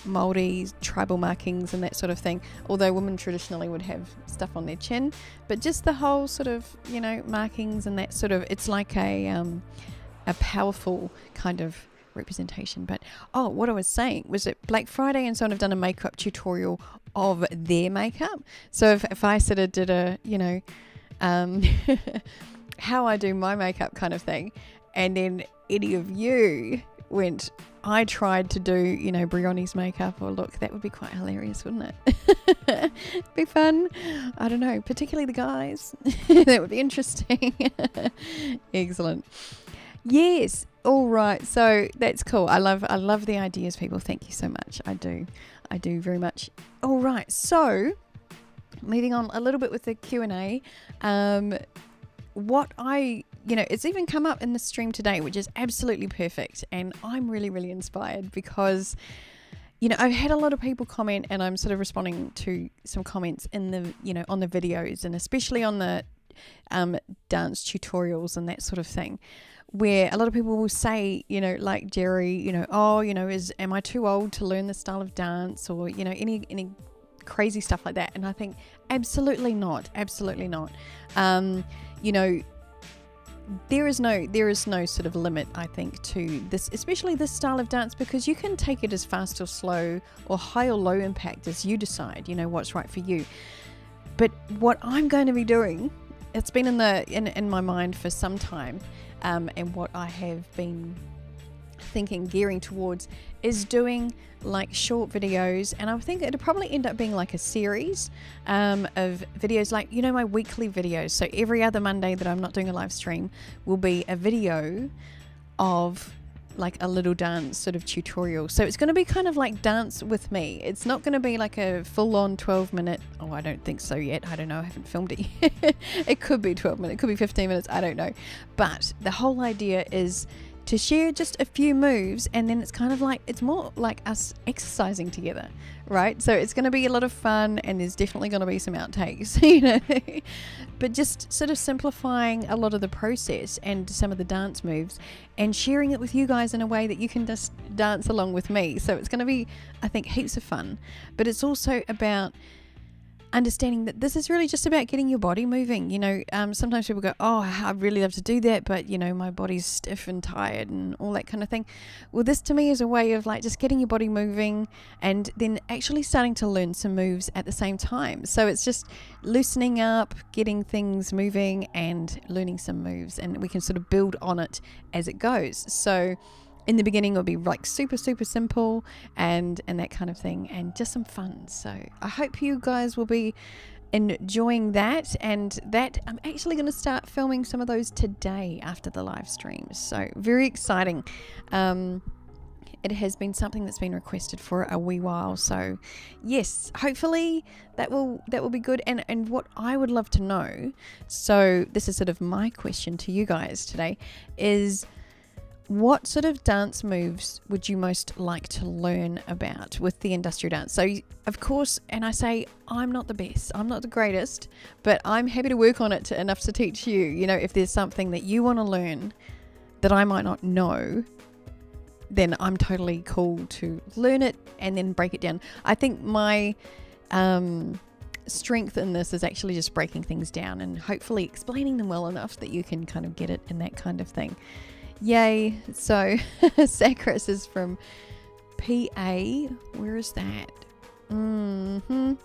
Māori tribal markings and that sort of thing, although women traditionally would have stuff on their chin, but just the whole sort of, you know, markings and that sort of, it's like a powerful kind of representation. But what I was saying was that Black Friday and so on have done a makeup tutorial of their makeup. So if I sort of did a, you know, how I do my makeup kind of thing, and then any of you went, I tried to do, you know, Brioni's makeup or look, that would be quite hilarious, wouldn't it? Be fun. I don't know, particularly the guys. That would be interesting. Excellent. Yes. All right. So that's cool. I love the ideas, people. Thank you so much. I do very much. All right. So moving on a little bit with the Q&A. It's even come up in the stream today, which is absolutely perfect. And I'm really, really inspired because, you know, I've had a lot of people comment, and I'm sort of responding to some comments in the, you know, on the videos, and especially on the dance tutorials and that sort of thing, where a lot of people will say, you know, like Jerry, you know, am I too old to learn this style of dance, or, you know, any crazy stuff like that. And I think absolutely not. You know, there is no sort of limit, I think, to this, especially this style of dance, because you can take it as fast or slow or high or low impact as you decide, you know, what's right for you. But what I'm going to be doing, it's been in my mind for some time, and what I have been thinking, gearing towards, is doing like short videos, and I think it'll probably end up being like a series of videos, like, you know, my weekly videos. So every other Monday that I'm not doing a live stream will be a video of like a little dance sort of tutorial. So it's going to be kind of like dance with me. It's not going to be like a full-on 12-minute. Oh, I don't think so yet. I don't know. I haven't filmed it yet. It could be 12 minutes. It could be 15 minutes. I don't know. But the whole idea is to share just a few moves, and then it's kind of like, it's more like us exercising together, right? So it's going to be a lot of fun, and there's definitely going to be some outtakes, you know, but just sort of simplifying a lot of the process and some of the dance moves, and sharing it with you guys in a way that you can just dance along with me. So it's going to be, I think, heaps of fun, but it's also about understanding that this is really just about getting your body moving. You know, sometimes people go, oh, I'd really love to do that, but, you know, my body's stiff and tired and all that kind of thing. Well, this to me is a way of like just getting your body moving, and then actually starting to learn some moves at the same time. So it's just loosening up, getting things moving, and learning some moves, and we can sort of build on it as it goes. So in the beginning, it'll be like super, super simple and that kind of thing, and just some fun. So I hope you guys will be enjoying that, and that I'm actually going to start filming some of those today after the live streams. So very exciting. It has been something that's been requested for a wee while. So yes, hopefully that will be good. And what I would love to know, so this is sort of my question to you guys today, is what sort of dance moves would you most like to learn about with the industrial dance? So, of course, and I say I'm not the best, I'm not the greatest, but I'm happy to work on it enough to teach you. You know, if there's something that you want to learn that I might not know, then I'm totally cool to learn it and then break it down. I think my strength in this is actually just breaking things down and hopefully explaining them well enough that you can kind of get it and that kind of thing. Yay. So Sacris is from PA. Where is that? I'm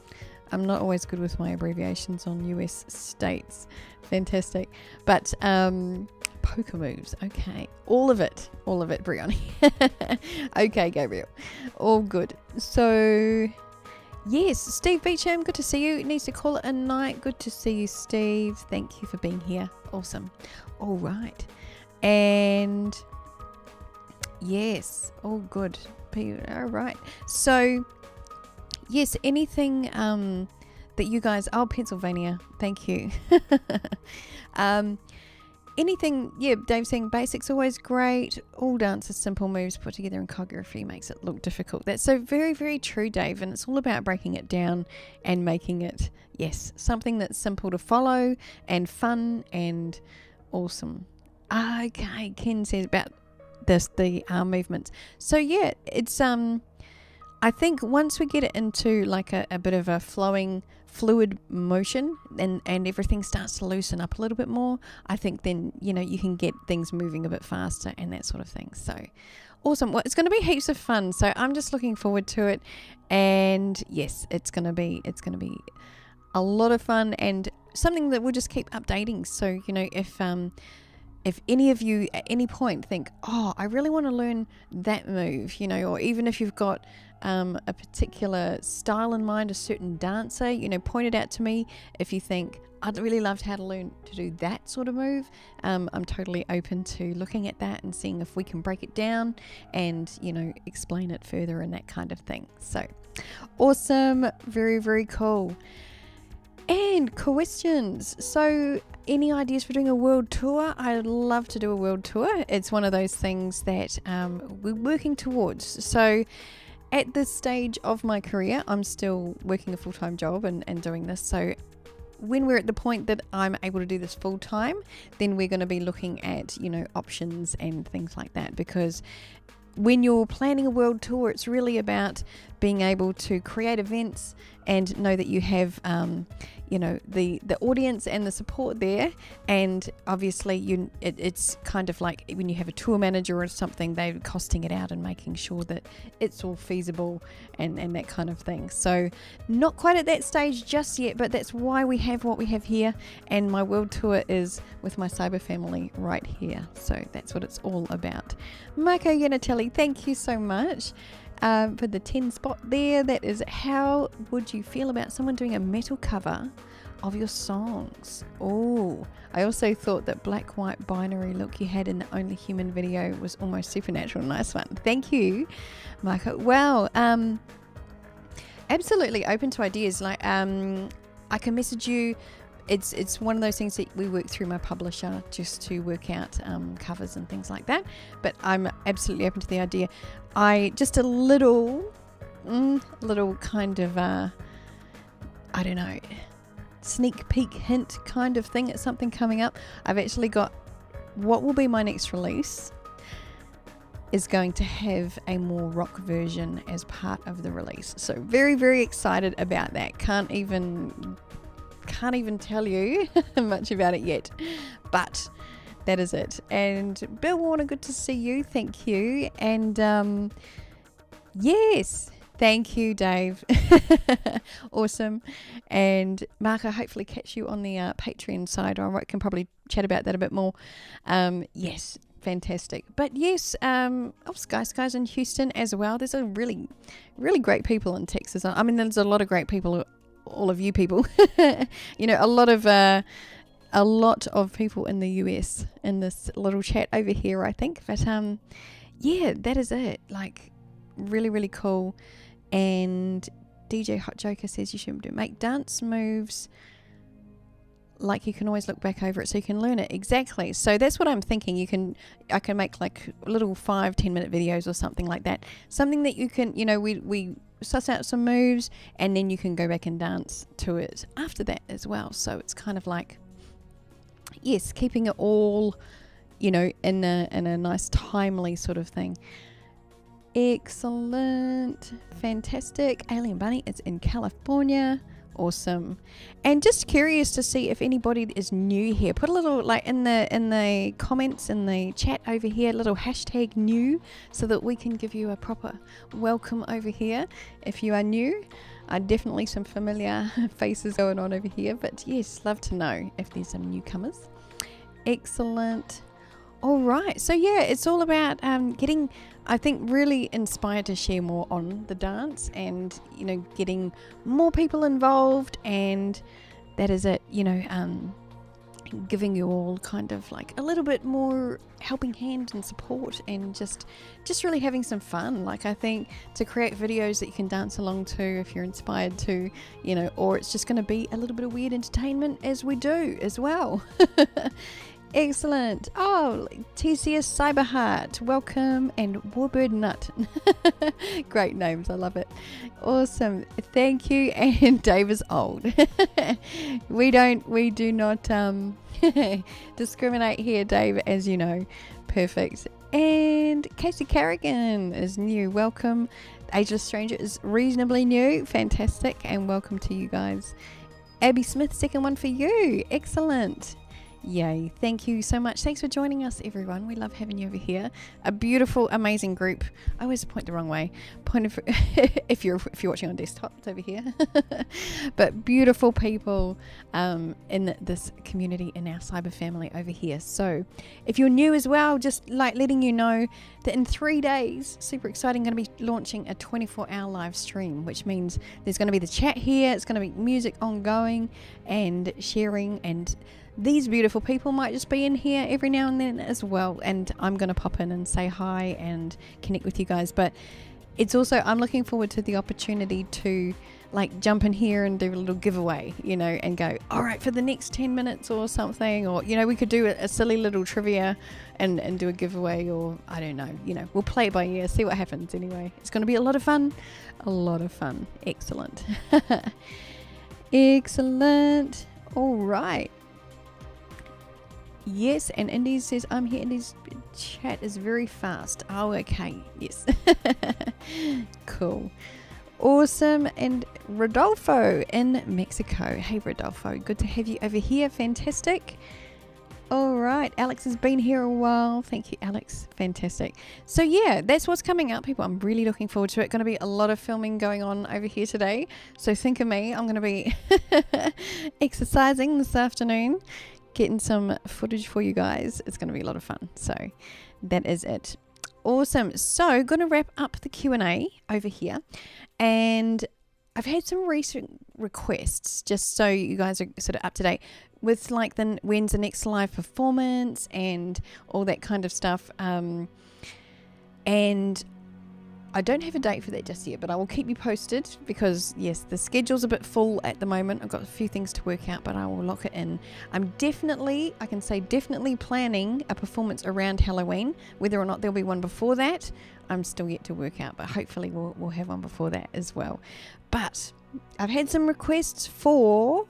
not always good with my abbreviations on US states. Fantastic. But poker moves. Okay. All of it, Brioni. Okay, Gabriel. All good. So yes, Steve Beecham, good to see you. Needs to call it a night. Good to see you, Steve. Thank you for being here. Awesome. All right. And yes, all good. All right. So yes, anything that you guys, Pennsylvania, thank you. Anything, yeah, Dave saying basics always great. All dances, simple moves put together in choreography makes it look difficult. That's so very, very true, Dave. And it's all about breaking it down and making it, yes, something that's simple to follow and fun and awesome. Okay, Ken says about the arm movements. So yeah, it's I think once we get it into like a bit of a flowing fluid motion and everything starts to loosen up a little bit more, I think then, you can get things moving a bit faster and that sort of thing. So awesome. Well, it's going to be heaps of fun. So I'm just looking forward to it. And yes, it's going to be a lot of fun and something that we'll just keep updating. So, if any of you at any point think, oh, I really want to learn that move, or even if you've got a particular style in mind, a certain dancer, point it out to me. If you think, I'd really love how to learn to do that sort of move, I'm totally open to looking at that and seeing if we can break it down and, explain it further and that kind of thing. So awesome. Very, very cool. And questions. So any ideas for doing a world tour? I'd love to do a world tour. It's one of those things that we're working towards. So at this stage of my career, I'm still working a full-time job and doing this. So when we're at the point that I'm able to do this full-time, then we're going to be looking at, options and things like that. Because when you're planning a world tour, it's really about being able to create events and know that you have, the audience and the support there. And obviously, it's kind of like when you have a tour manager or something, they're costing it out and making sure that it's all feasible and that kind of thing. So not quite at that stage just yet, but that's why we have what we have here. And my world tour is with my cyber family right here. So that's what it's all about. Marco Yanatelli, thank you so much. For the 10 spot there. That is, how would you feel about someone doing a metal cover of your songs? Oh, I also thought that black white binary look you had in the Only Human video was almost supernatural. Nice one. Thank you, Marco. Wow. Absolutely open to ideas. Like I can message you. It's one of those things that we work through my publisher just to work out covers and things like that. But I'm absolutely open to the idea. Just a little kind of I don't know, sneak peek hint kind of thing at something coming up. I've actually got what will be my next release is going to have a more rock version as part of the release. So very, very excited about that. Can't even tell you much about it yet, but that is it. And Bill Warner, good to see you. Thank you. And yes, thank you, Dave. Awesome. And Mark, I hopefully catch you on the Patreon side, or I can probably chat about that a bit more. Yes, fantastic. But yes, Skies in Houston as well. There's a really, really great people in Texas. I mean, there's a lot of great people. All of you people, a lot of people in the US in this little chat over here, I think. But yeah, that is it. Like, really, really cool. And DJ Hot Joker says you should make dance moves like you can always look back over it so you can learn it. Exactly. So that's what I'm thinking. I can make like little 5-10 minute videos or something like that. Something that you can, we suss out some moves and then you can go back and dance to it after that as well. So it's kind of like, yes, keeping it all, in a nice timely sort of thing. Excellent. Fantastic. Alien Bunny, it's in California. Awesome. And just curious to see if anybody is new here. Put a little in the comments in the chat over here, a little hashtag new, so that we can give you a proper welcome over here. If you are new, definitely some familiar faces going on over here, but yes, love to know if there's some newcomers. Excellent. All right, so yeah, it's all about getting, I think, really inspired to share more on the dance and, getting more people involved, and that is it, giving you all kind of like a little bit more helping hand and support, and just really having some fun. Like, I think to create videos that you can dance along to if you're inspired to, or it's just going to be a little bit of weird entertainment as we do as well. Excellent. Oh, TCS Cyberheart, welcome, and Warbird Nut. Great names, I love it. Awesome, thank you. And Dave is old. we do not discriminate here, Dave, as you know. Perfect. And Casey Carrigan is new. Welcome. Ageless Stranger is reasonably new. Fantastic, and welcome to you guys. Abby Smith, second one for you. Excellent. Yay. Thank you so much. Thanks for joining us, everyone. We love having you over here. A beautiful, amazing group. I always point the wrong way. If you're watching on desktop, it's over here. But beautiful people in this community, in our cyber family over here. So if you're new as well, just like letting you know that in 3 days, super exciting, going to be launching a 24-hour live stream, which means there's going to be the chat here. It's going to be music ongoing and sharing, and these beautiful people might just be in here every now and then as well, and I'm going to pop in and say hi and connect with you guys. But it's also, I'm looking forward to the opportunity to like jump in here and do a little giveaway, you know, and go, all right, for the next 10 minutes or something, or, you know, we could do a silly little trivia and do a giveaway, or I don't know, you know, we'll play it by ear, see what happens. Anyway, it's going to be a lot of fun. Excellent. Excellent. All right. Yes, and Indy says, I'm here. Indy's chat is very fast. Oh, okay. Yes. Cool. Awesome. And Rodolfo in Mexico. Hey, Rodolfo. Good to have you over here. Fantastic. All right. Alex has been here a while. Thank you, Alex. Fantastic. So, yeah, that's what's coming up, people. I'm really looking forward to it. Going to be a lot of filming going on over here today. So think of me. I'm going to be exercising this afternoon, getting some footage for you guys. It's going to be a lot of fun. So that is it. Awesome. So going to wrap up the Q&A over here, and I've had some recent requests just so you guys are sort of up to date with like when's the next live performance and all that kind of stuff. And I don't have a date for that just yet, but I will keep you posted because, yes, the schedule's a bit full at the moment. I've got a few things to work out, but I will lock it in. I'm definitely planning a performance around Halloween. Whether or not there'll be one before that, I'm still yet to work out, but hopefully we'll have one before that as well. But I've had some requests for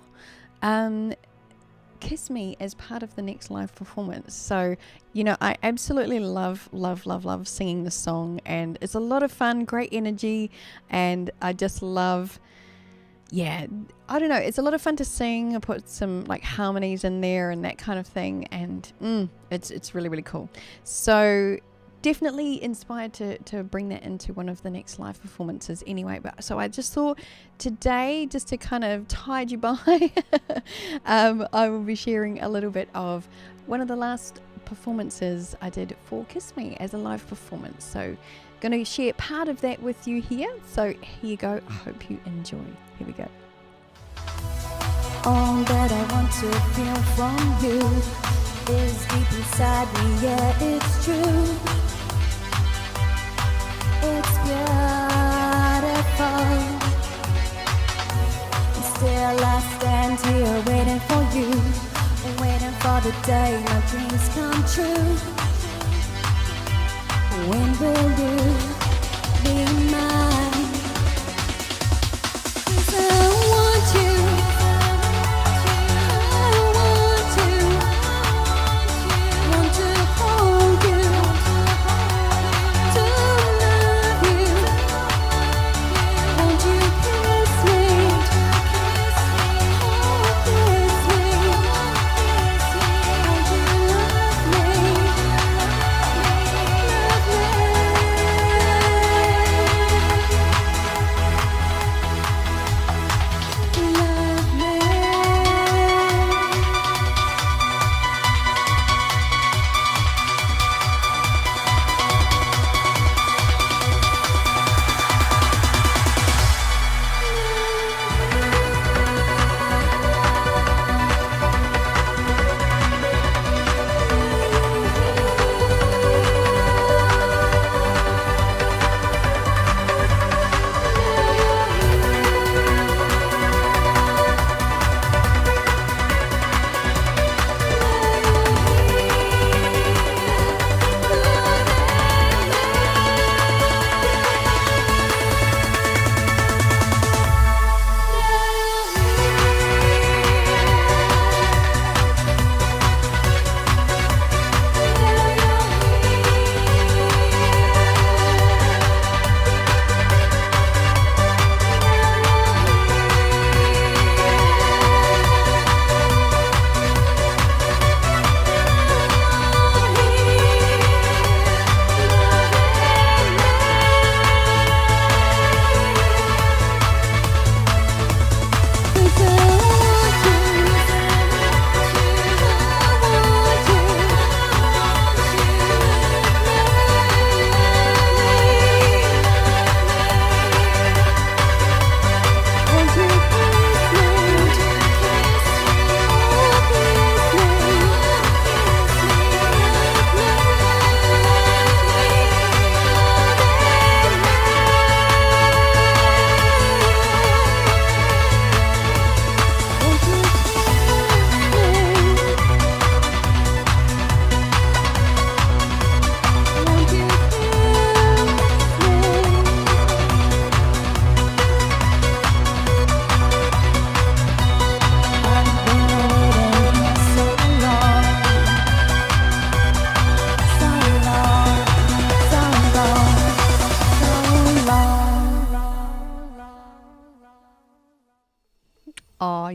Kiss Me as part of the next live performance. So, you know, I absolutely love singing the song, and it's a lot of fun, great energy, and I just love, I don't know, it's a lot of fun to sing. I put some like harmonies in there and that kind of thing, and it's really, really cool. So definitely inspired to bring that into one of the next live performances anyway. But so I just thought today, just to kind of tide you by, I will be sharing a little bit of one of the last performances I did for Kiss Me as a live performance. So going to share part of that with you here. So here you go. I hope you enjoy. Here we go. All that I want to feel from you is deep inside me, yeah, it's true. It's beautiful. And still I stand here waiting for you, waiting for the day my dreams come true. When will you be mine? 'Cause I want you.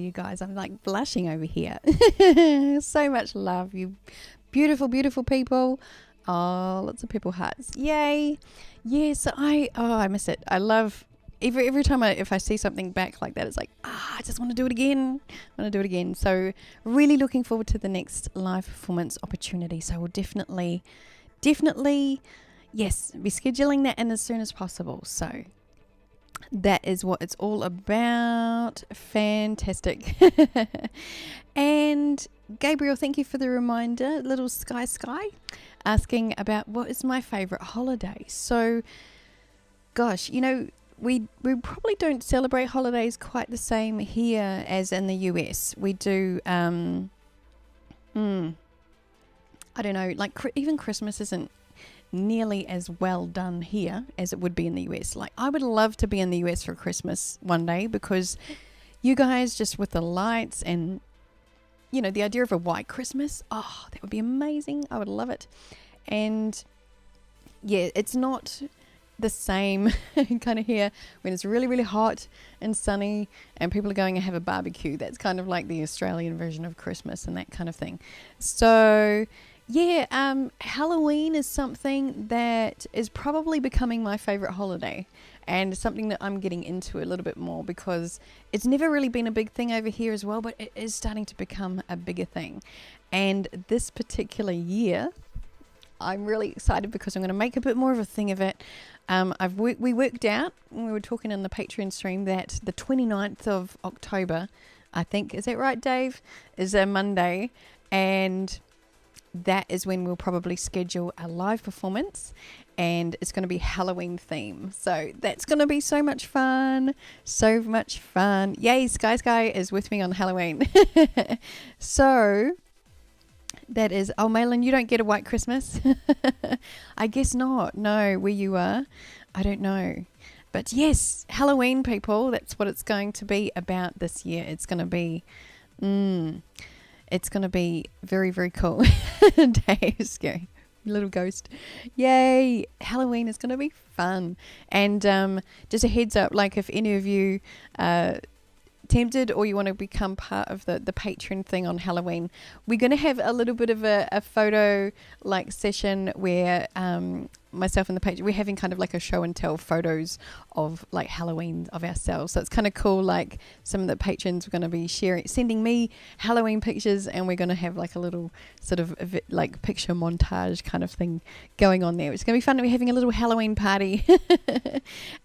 you guys. I'm like blushing over here. So much love, you beautiful, beautiful people. Oh, lots of people hearts. Yay. Yes, I miss it. I love every time if I see something back like that, it's like, I just want to do it again. I want to do it again. So really looking forward to the next live performance opportunity. So we'll definitely, yes, be scheduling that in as soon as possible. So that is what it's all about. Fantastic. And Gabriel, thank you for the reminder. Little Sky asking about what is my favorite holiday. So, gosh, we probably don't celebrate holidays quite the same here as in the US. We do, I don't know, like even Christmas isn't nearly as well done here as it would be in the US. Like, I would love to be in the US for Christmas one day, because you guys, just with the lights and the idea of a white Christmas, that would be amazing. I would love it. And yeah, it's not the same kind of here when it's really, really hot and sunny and people are going to have a barbecue. That's kind of like the Australian version of Christmas and that kind of thing. So yeah, Halloween is something that is probably becoming my favorite holiday, and something that I'm getting into a little bit more, because it's never really been a big thing over here as well, but it is starting to become a bigger thing. And this particular year, I'm really excited because I'm going to make a bit more of a thing of it. We worked out when we were talking in the Patreon stream that the 29th of October, I think, is that right, Dave? Is a Monday, and that is when we'll probably schedule a live performance, and it's going to be Halloween theme. So that's going to be so much fun. So much fun. Yay, Sky is with me on Halloween. So that is, Malin, you don't get a white Christmas? I guess not. No, where you are, I don't know. But yes, Halloween, people, that's what it's going to be about this year. It's going to be, it's going to be very, very cool. Dave, scary little ghost. Yay. Halloween is going to be fun. And just a heads up, like if any of you tempted or you want to become part of the Patreon thing on Halloween, we're going to have a little bit of a photo like session where myself and the Patreon, we're having kind of like a show and tell photos of like Halloween of ourselves. So it's kind of cool. Like some of the patrons are going to be sending me Halloween pictures, and we're going to have like a little sort of like picture montage kind of thing going on there. It's going to be fun. We're having a little Halloween party.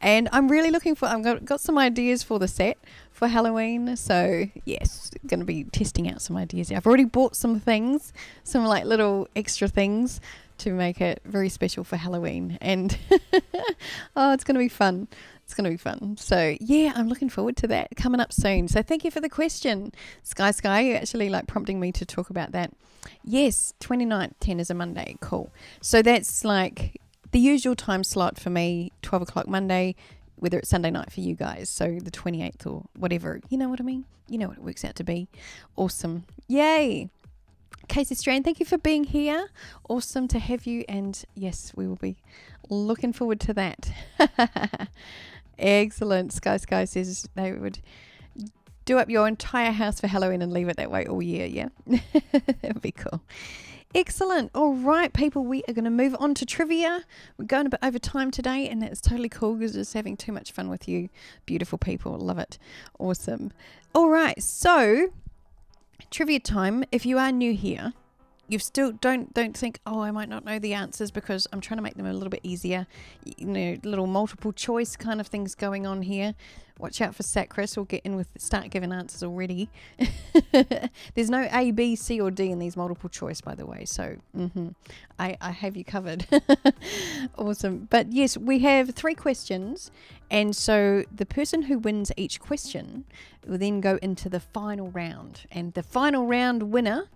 And I'm really looking for, I've got some ideas for the set for Halloween. So yes, going to be testing out some ideas. I've already bought some things, some like little extra things to make it very special for Halloween. And it's going to be fun. It's going to be fun. So yeah, I'm looking forward to that coming up soon. So thank you for the question, Sky. You're actually like prompting me to talk about that. Yes, 29th, 10 is a Monday. Cool. So that's like the usual time slot for me, 12 o'clock Monday, whether it's Sunday night for you guys. So the 28th or whatever. You know what I mean? You know what it works out to be. Awesome. Yay. Casey Strand, thank you for being here. Awesome to have you. And yes, we will be looking forward to that. Excellent. Sky says they would do up your entire house for Halloween and leave it that way all year. Yeah, that would be cool. Excellent. All right, people, we are going to move on to trivia. We're going a bit over time today, and that's totally cool because just having too much fun with you, beautiful people. Love it. Awesome. All right, so trivia time. If you are new here, you still don't think, I might not know the answers, because I'm trying to make them a little bit easier. Little multiple choice kind of things going on here. Watch out for Sacris. We'll get in with start giving answers already. There's no A, B, C, or D in these multiple choice, by the way. So I have you covered. Awesome. But yes, we have 3 questions. And so the person who wins each question will then go into the final round. And the final round winner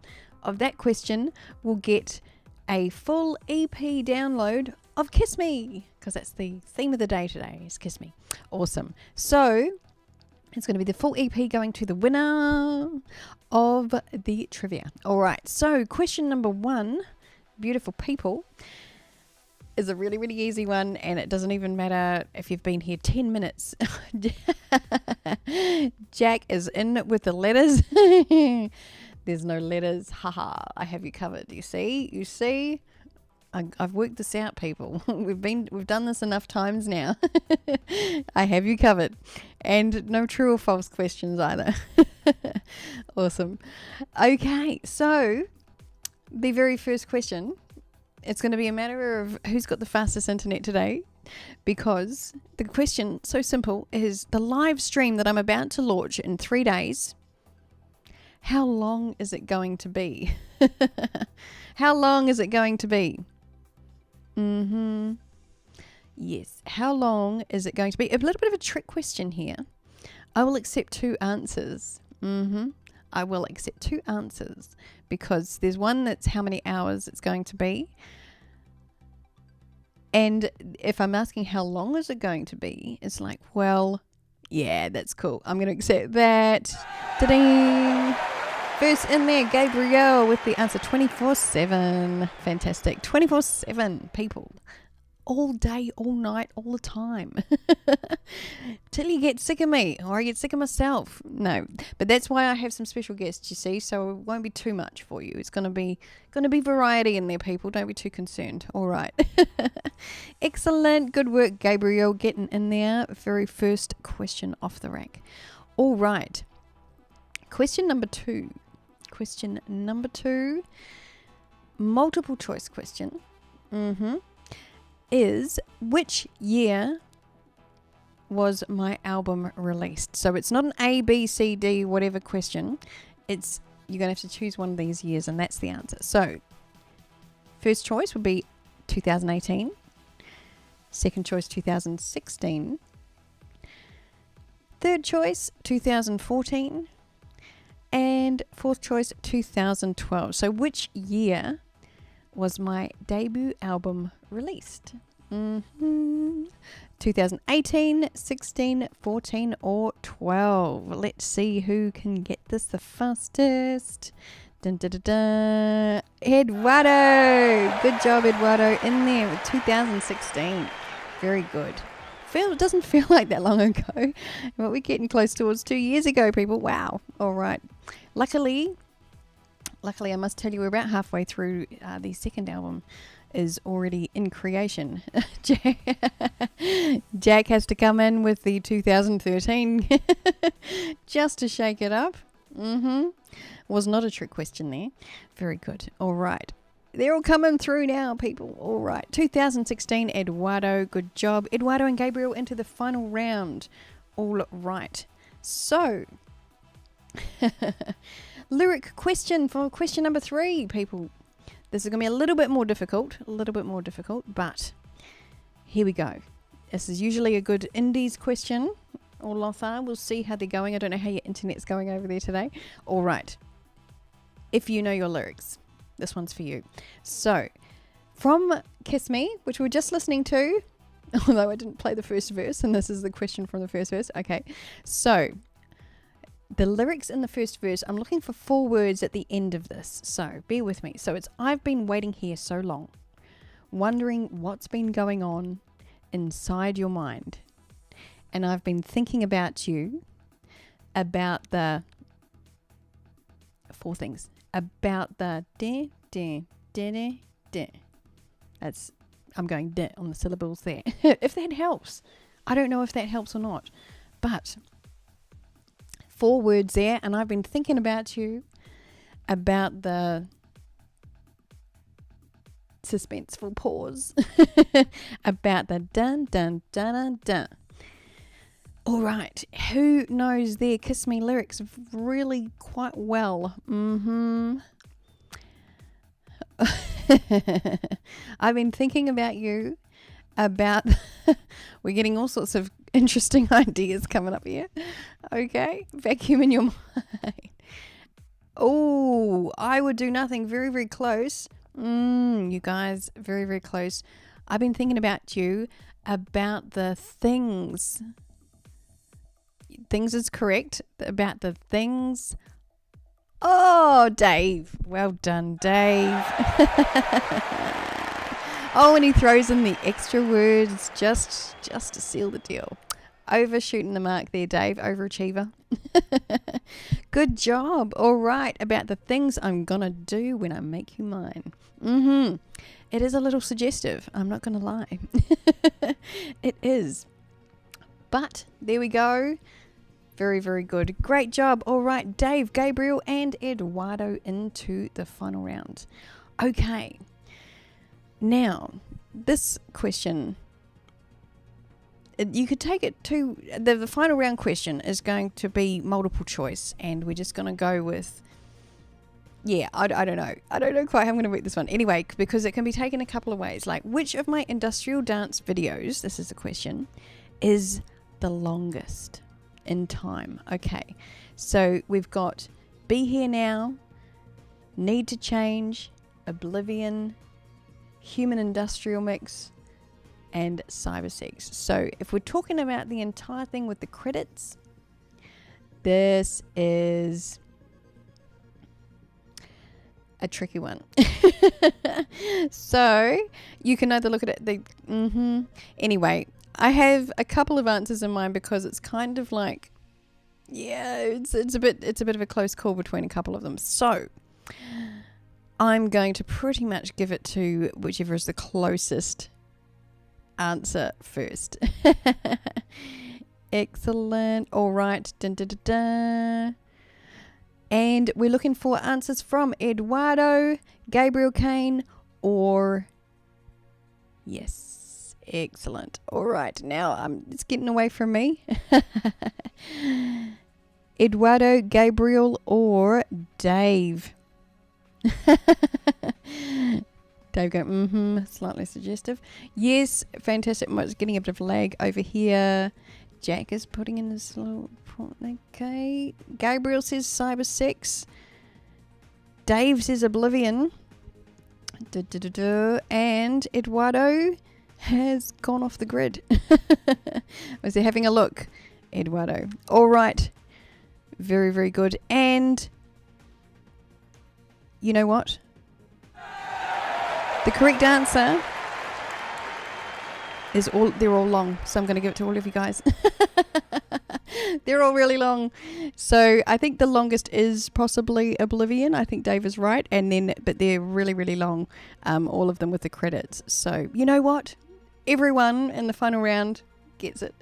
of that question will get a full EP download of Kiss Me, because that's the theme of the day today, is Kiss Me. Awesome. So it's going to be the full EP going to the winner of the trivia. All right. So question number 1, beautiful people. is a really, really easy one, and it doesn't even matter if you've been here 10 minutes. Jack is in with the letters. There's no letters. Haha, I have you covered. You see? I've worked this out, people. We've done this enough times now. I have you covered. And no true or false questions either. Awesome. Okay, so the very first question, it's going to be a matter of who's got the fastest internet today, because the question, so simple, is the live stream that I'm about to launch in 3 days, how long is it going to be? How long is it going to be? Yes. How long is it going to be? A little bit of a trick question here. I will accept 2 answers. I will accept 2 answers because there's one that's how many hours it's going to be. And if I'm asking how long is it going to be, it's like, well, yeah, that's cool. I'm going to accept that. Ta-ding! First in there, Gabrielle with the answer 24/7. Fantastic. 24/7, people. All day, all night, all the time. Till you get sick of me or I get sick of myself. No, but that's why I have some special guests, you see, so it won't be too much for you. It's going to be variety in there, people. Don't be too concerned. All right. Excellent. Good work, Gabrielle, getting in there. Very first question off the rack. All right. Question number 2. Multiple choice question. Is which year was my album released? So it's not an A, B, C, D, whatever question. It's you're going to have to choose one of these years, and that's the answer. So first choice would be 2018. Second choice, 2016. Third choice, 2014. And fourth choice, 2012. So which year was my debut album released? 2018, 16, 14, or 12. Let's see who can get this the fastest. Dun, dun, dun, dun. Eduardo. Good job, Eduardo, in there with 2016. Very good. It doesn't feel like that long ago, but we're getting close towards 2 years ago, people. Wow. All right. Luckily, I must tell you, we're about halfway through. The second album is already in creation. Jack has to come in with the 2013 just to shake it up. Was not a trick question there. Very good. All right. They're all coming through now, people. All right. 2016, Eduardo. Good job. Eduardo and Gabriel into the final round. All right. So, lyric question for question number 3, people. This is going to be a little bit more difficult, but here we go. This is usually a good indies question. Or Lotha, we'll see how they're going. I don't know how your internet's going over there today. All right. If you know your lyrics, this one's for you. So, from Kiss Me, which we were just listening to, although I didn't play the first verse, and this is the question from the first verse. Okay, so the lyrics in the first verse, I'm looking for 4 words at the end of this, so bear with me. So it's, I've been waiting here so long, wondering what's been going on inside your mind. And I've been thinking about you, about the 4 things. About the That's, I'm going on the syllables there. If that helps. I don't know if that helps or not. But 4 words there, and I've been thinking about you, about the suspenseful pause, about the dun dun dun dun dun. All right, who knows their Kiss Me lyrics really quite well? I've been thinking about you, about we're getting all sorts of interesting ideas coming up here. Okay, vacuum in your mind. Oh, I would do nothing. Very, very close. You guys, very, very close. I've been thinking about you, about the things. Things is correct. About the things. Oh, Dave. Well done, Dave. Oh, and he throws in the extra words just to seal the deal. Overshooting the mark there, Dave. Overachiever. Good job. All right. About the things I'm going to do when I make you mine. It is a little suggestive. I'm not going to lie. It is. But there we go. Very, very good. Great job. All right. Dave, Gabriel, and Eduardo into the final round. Okay. Now, this question, you could take it to, the final round question is going to be multiple choice, and we're just going to go with, I don't know. I don't know quite how I'm going to work this one. Anyway, because it can be taken a couple of ways. Like, which of my industrial dance videos, this is the question, is the longest in time? Okay, so we've got Be Here Now, Need to Change, Oblivion, Human Industrial Mix, and Cyber Sex. So if we're talking about the entire thing with the credits, this is a tricky one. So you can either look at it, anyway, I have a couple of answers in mind because it's kind of like, it's a bit of a close call between a couple of them. So I'm going to pretty much give it to whichever is the closest answer first. Excellent. All right. Dun, dun, dun, dun. And we're looking for answers from Eduardo, Gabriel Kane, or yes. Excellent. All right. Now it's getting away from me. Eduardo, Gabriel, or Dave. Dave going, slightly suggestive. Yes, fantastic. It's getting a bit of lag over here. Jack is putting in his little... Okay. Gabriel says Cyber Sex. Dave says Oblivion. And Eduardo has gone off the grid. Was he having a look? Eduardo. All right. Very, very good. And you know what? The correct answer is they're all long. So I'm going to give it to all of you guys. They're all really long. So I think the longest is possibly Oblivion. I think Dave is right. But they're really, really long. All of them with the credits. So you know what? Everyone in the final round gets it.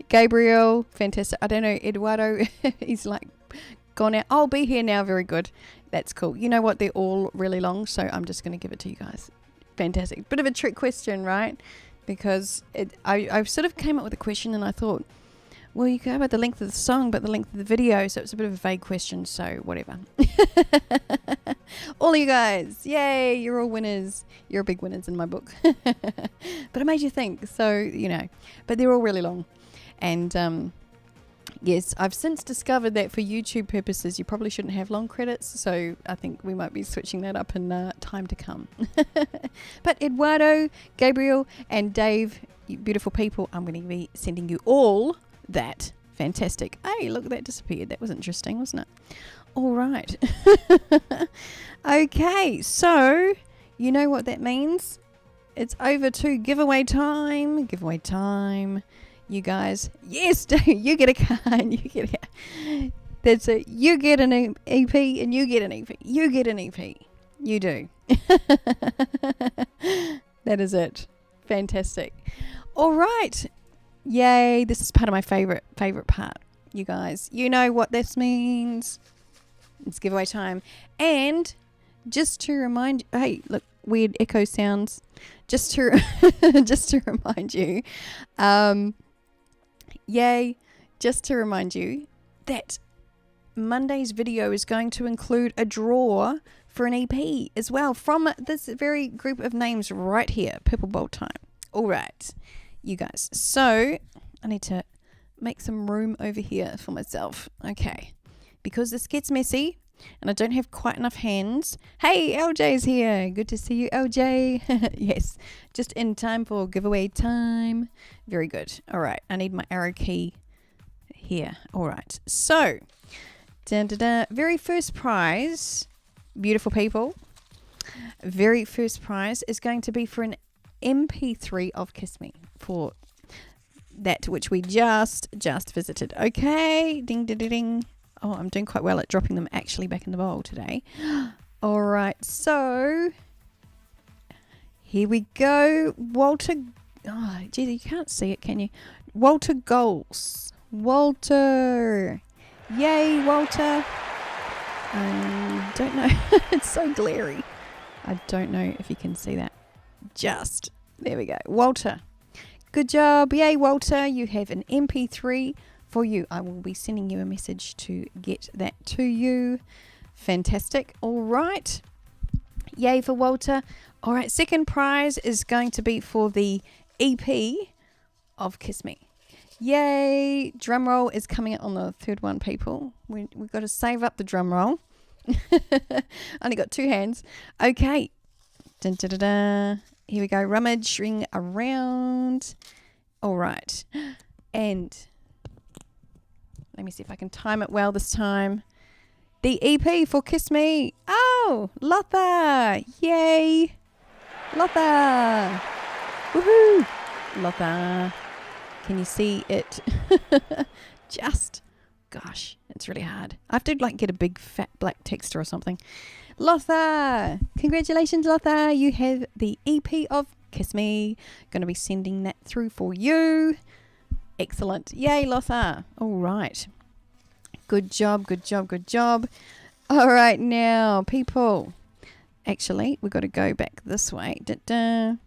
Gabriel, fantastic. I don't know, Eduardo, he's like gone out. I'll be here now. Very good. That's cool. You know what? They're all really long, so I'm just going to give it to you guys. Fantastic. Bit of a trick question, right? Because I sort of came up with a question and I thought, well, you go about the length of the song, but the length of the video, so it's a bit of a vague question, so whatever. All of you guys, yay, you're all winners. You're big winners in my book. But it made you think, so, you know. But they're all really long. And yes, I've since discovered that for YouTube purposes, you probably shouldn't have long credits. So I think we might be switching that up in time to come. But Eduardo, Gabriel, and Dave, you beautiful people, I'm going to be sending you all that. Fantastic. Hey, look, that disappeared. That was interesting, wasn't it? All right. Okay, so you know what that means. It's over to giveaway time. Giveaway time. You guys, yes, you get a card. You get a, that's it. You get an EP and you get an EP. You get an EP. You do. That is it. Fantastic. All right. Yay. This is part of my favorite part. You guys, you know what this means. It's giveaway time. And just to remind you, hey, look, weird echo sounds. Just to remind you, yay, just to remind you that Monday's video is going to include a draw for an EP as well from this very group of names right here, Purple Bowl Time. All right, you guys. So I need to make some room over here for myself. Okay, because this gets messy and I don't have quite enough hands. Hey, LJ's here. Good to see you, LJ. Yes, just in time for giveaway time. Very good. All right, I need my arrow key here. All right, so very first prize, beautiful people, very first prize is going to be for an MP3 of Kiss Me, for that which we just visited. Okay, ding ding ding ding. Oh, I'm doing quite well at dropping them actually back in the bowl today. All right, so here we go. Walter, oh gee, you can't see it, can you? Walter Goals. Walter, yay Walter. I don't know. It's so glary. I don't know if you can see that. Just there we go. Walter, good job. Yay Walter, you have an MP3 for you. I will be sending you a message to get that to you. Fantastic. All right, yay for Walter. All right, second prize is going to be for the EP of Kiss Me. Yay. Drum roll is coming out on the third one, people. We've got to save up the drum roll. Only got 2 hands. Okay. Dun, dun, dun, dun. Here we go. Rummaging around. All right. And let me see if I can time it well this time. The EP for Kiss Me. Oh, Lotta. Yay. Lotta. Woohoo. Lotta. Can you see it? Just, gosh, it's really hard. I have to get a big fat black texter or something. Lotta, congratulations, Lotta. You have the EP of Kiss Me. Going to be sending that through for you. Excellent. Yay, Lotta. All right. Good job, good job, good job. All right, now, people. Actually, we've got to go back this way. Da-da.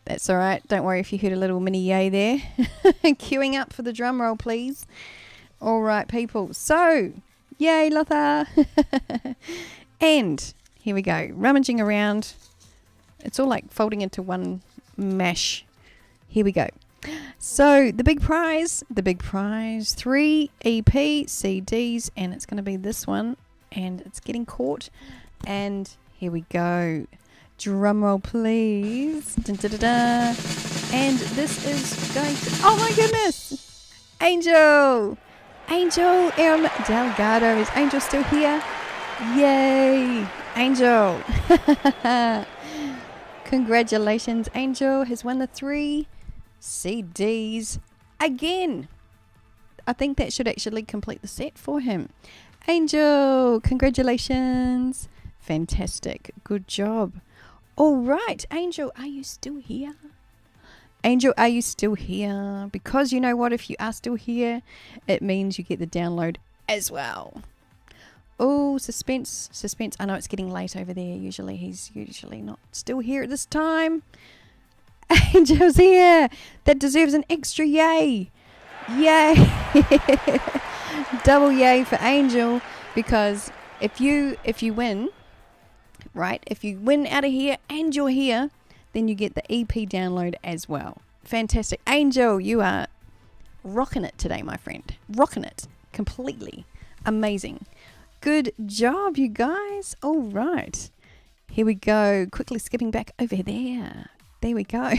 That's all right. Don't worry if you heard a little mini yay there. Queuing up for the drum roll, please. All right, people. So, yay, Lotta. And here we go. Rummaging around. It's all like folding into one mash. Here we go. So, the big prize, 3 EP CDs, and it's going to be this one. And it's getting caught. And here we go. Drum roll, please. Dun, dun, dun, dun. And this is going to... Oh, my goodness. Angel M. Delgado. Is Angel still here? Yay. Angel. Congratulations. Angel has won the 3 CDs again. I think that should actually complete the set for him. Angel, congratulations. Fantastic. Good job. All right, Angel, are you still here? Angel, are you still here? Because you know what? If you are still here, it means you get the download as well. Oh, suspense. I know it's getting late over there. He's usually not still here at this time. Angel's here. That deserves an extra yay. Yay. Double yay for Angel, because if you win... Right, if you win out of here and you're here, then you get the EP download as well. Fantastic. Angel, you are rocking it today, my friend. Rocking it completely. Amazing. Good job, you guys. All right. Here we go. Quickly skipping back over there. There we go.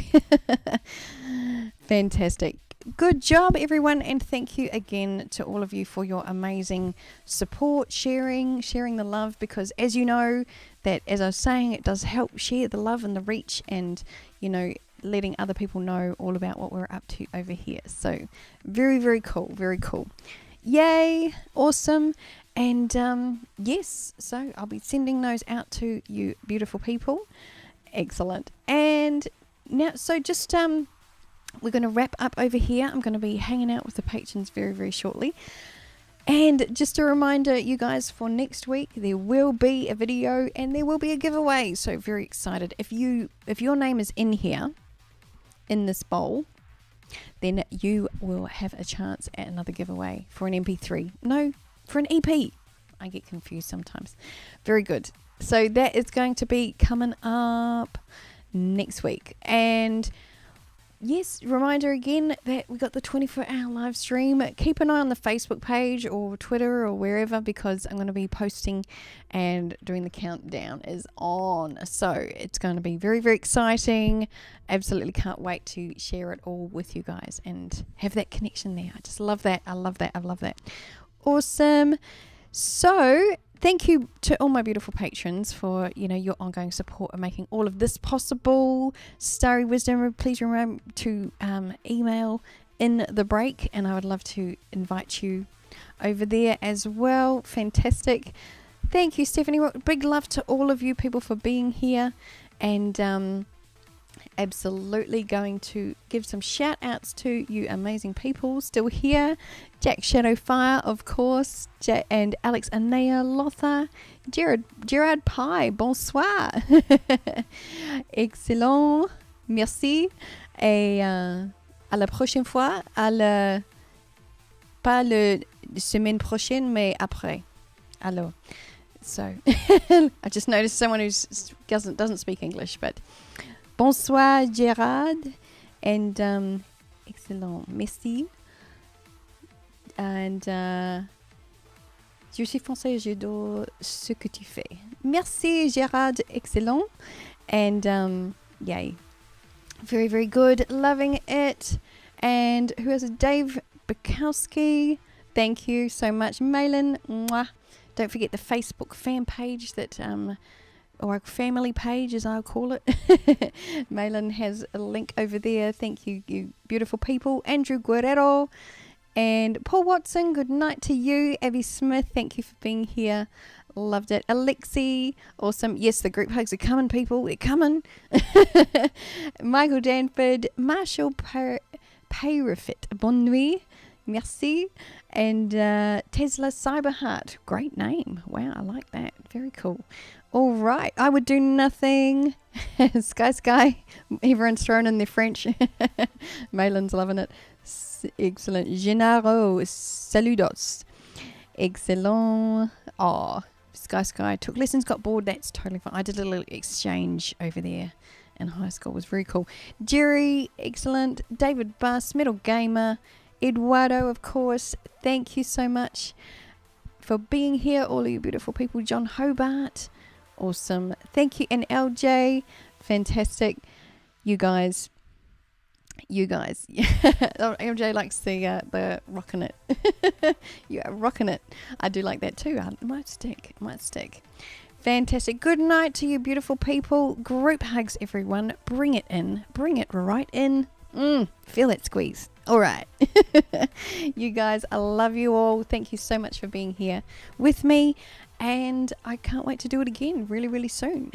Fantastic. Good job, everyone, and thank you again to all of you for your amazing support, sharing the love, because as you know, that as I was saying, it does help share the love and the reach, and letting other people know all about what we're up to over here. So very, very cool, very cool. Yay, awesome. And yes, so I'll be sending those out to you beautiful people. Excellent. And now, so just we're going to wrap up over here. I'm going to be hanging out with the patrons very, very shortly. And just a reminder, you guys, for next week, there will be a video and there will be a giveaway. So very excited. If your name is in here, in this bowl, then you will have a chance at another giveaway for an MP3. No, for an EP. I get confused sometimes. Very good. So that is going to be coming up next week. And yes, reminder again that we got the 24-hour live stream. Keep an eye on the Facebook page or Twitter or wherever, because I'm going to be posting and doing the countdown is on. So it's going to be very, very exciting. Absolutely can't wait to share it all with you guys and have that connection there. I just love that. I love that. Awesome. So thank you to all my beautiful patrons for, your ongoing support and making all of this possible. Starry Wisdom, please remember to email in the break, and I would love to invite you over there as well. Fantastic. Thank you, Stephanie. Big love to all of you people for being here, and absolutely going to give some shout outs to you amazing people still here. Jack Shadowfire, of course, and Alex Anea, Lothar, Gerard Pye, bonsoir. Excellent, merci, et à la prochaine fois, pas la semaine prochaine, mais après. Alors, so I just noticed someone who doesn't speak English, but bonsoir Gerard, and excellent, merci, and je suis français, j'adore ce que tu fais. Merci Gerard, excellent, and yay, very, very good, loving it. And who is it? Dave Bukowski, thank you so much. Malin, mwah. Don't forget the Facebook fan page that or family page, as I'll call it. Malin has a link over there. Thank you, you beautiful people. Andrew Guerrero and Paul Watson, good night to you. Abby Smith, thank you for being here. Loved it. Alexi, awesome. Yes, the group hugs are coming, people. They're coming. Michael Danford, Marshall Payrafit, bonne nuit. Merci. And Tesla Cyberheart, great name. Wow, I like that. Very cool. All right, I would do nothing. Sky, everyone's thrown in their French. Malin's loving it. Excellent. Genaro, saludos. Excellent. Oh, Sky took lessons, got bored. That's totally fine. I did a little exchange over there in high school. It was very cool. Jerry, excellent. David Buss, Metal Gamer. Eduardo, of course, thank you so much for being here, all of you beautiful people. John Hobart, awesome, thank you. And LJ, fantastic. You guys, LJ likes the rocking it. You are rocking it. I do like that too. It might stick. Fantastic. Good night to you beautiful people. Group hugs, everyone. Bring it in, bring it right in. Feel that squeeze. All right. You guys, I love you all. Thank you so much for being here with me, and I can't wait to do it again really, really soon.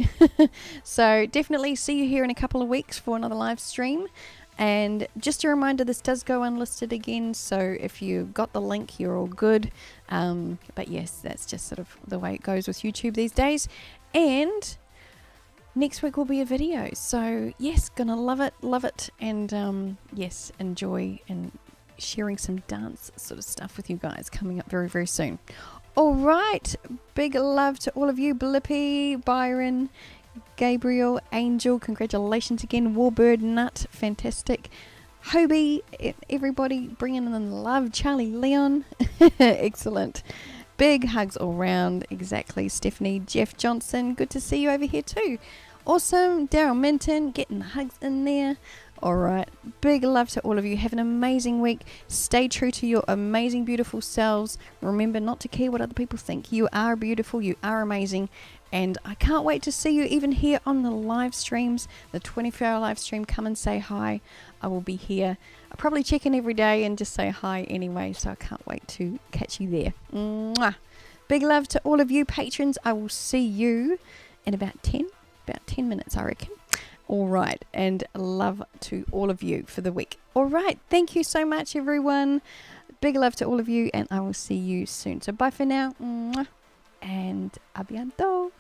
So definitely see you here in a couple of weeks for another live stream. And just a reminder, this does go unlisted again, so if you got the link, you're all good. But yes, that's just sort of the way it goes with YouTube these days. And next week will be a video, so yes, gonna love it, and yes, enjoy and sharing some dance sort of stuff with you guys coming up very, very soon. All right, big love to all of you. Blippy, Byron, Gabriel, Angel, congratulations again. Warbird Nut, fantastic. Hobie, everybody bringing in the love. Charlie Leon, excellent. Big hugs all round. Exactly. Stephanie, Jeff Johnson, good to see you over here too. Awesome. Daryl Minton, getting the hugs in there. All right. Big love to all of you. Have an amazing week. Stay true to your amazing, beautiful selves. Remember not to care what other people think. You are beautiful. You are amazing. And I can't wait to see you even here on the live streams, the 24-hour live stream. Come and say hi. I will be here. I'll probably check in every day and just say hi anyway, so I can't wait to catch you there. Mwah. Big love to all of you patrons. I will see you in about 10 minutes, I reckon. All right, and love to all of you for the week. All right, thank you so much, everyone. Big love to all of you, and I will see you soon. So bye for now. Mwah. And a bientôt.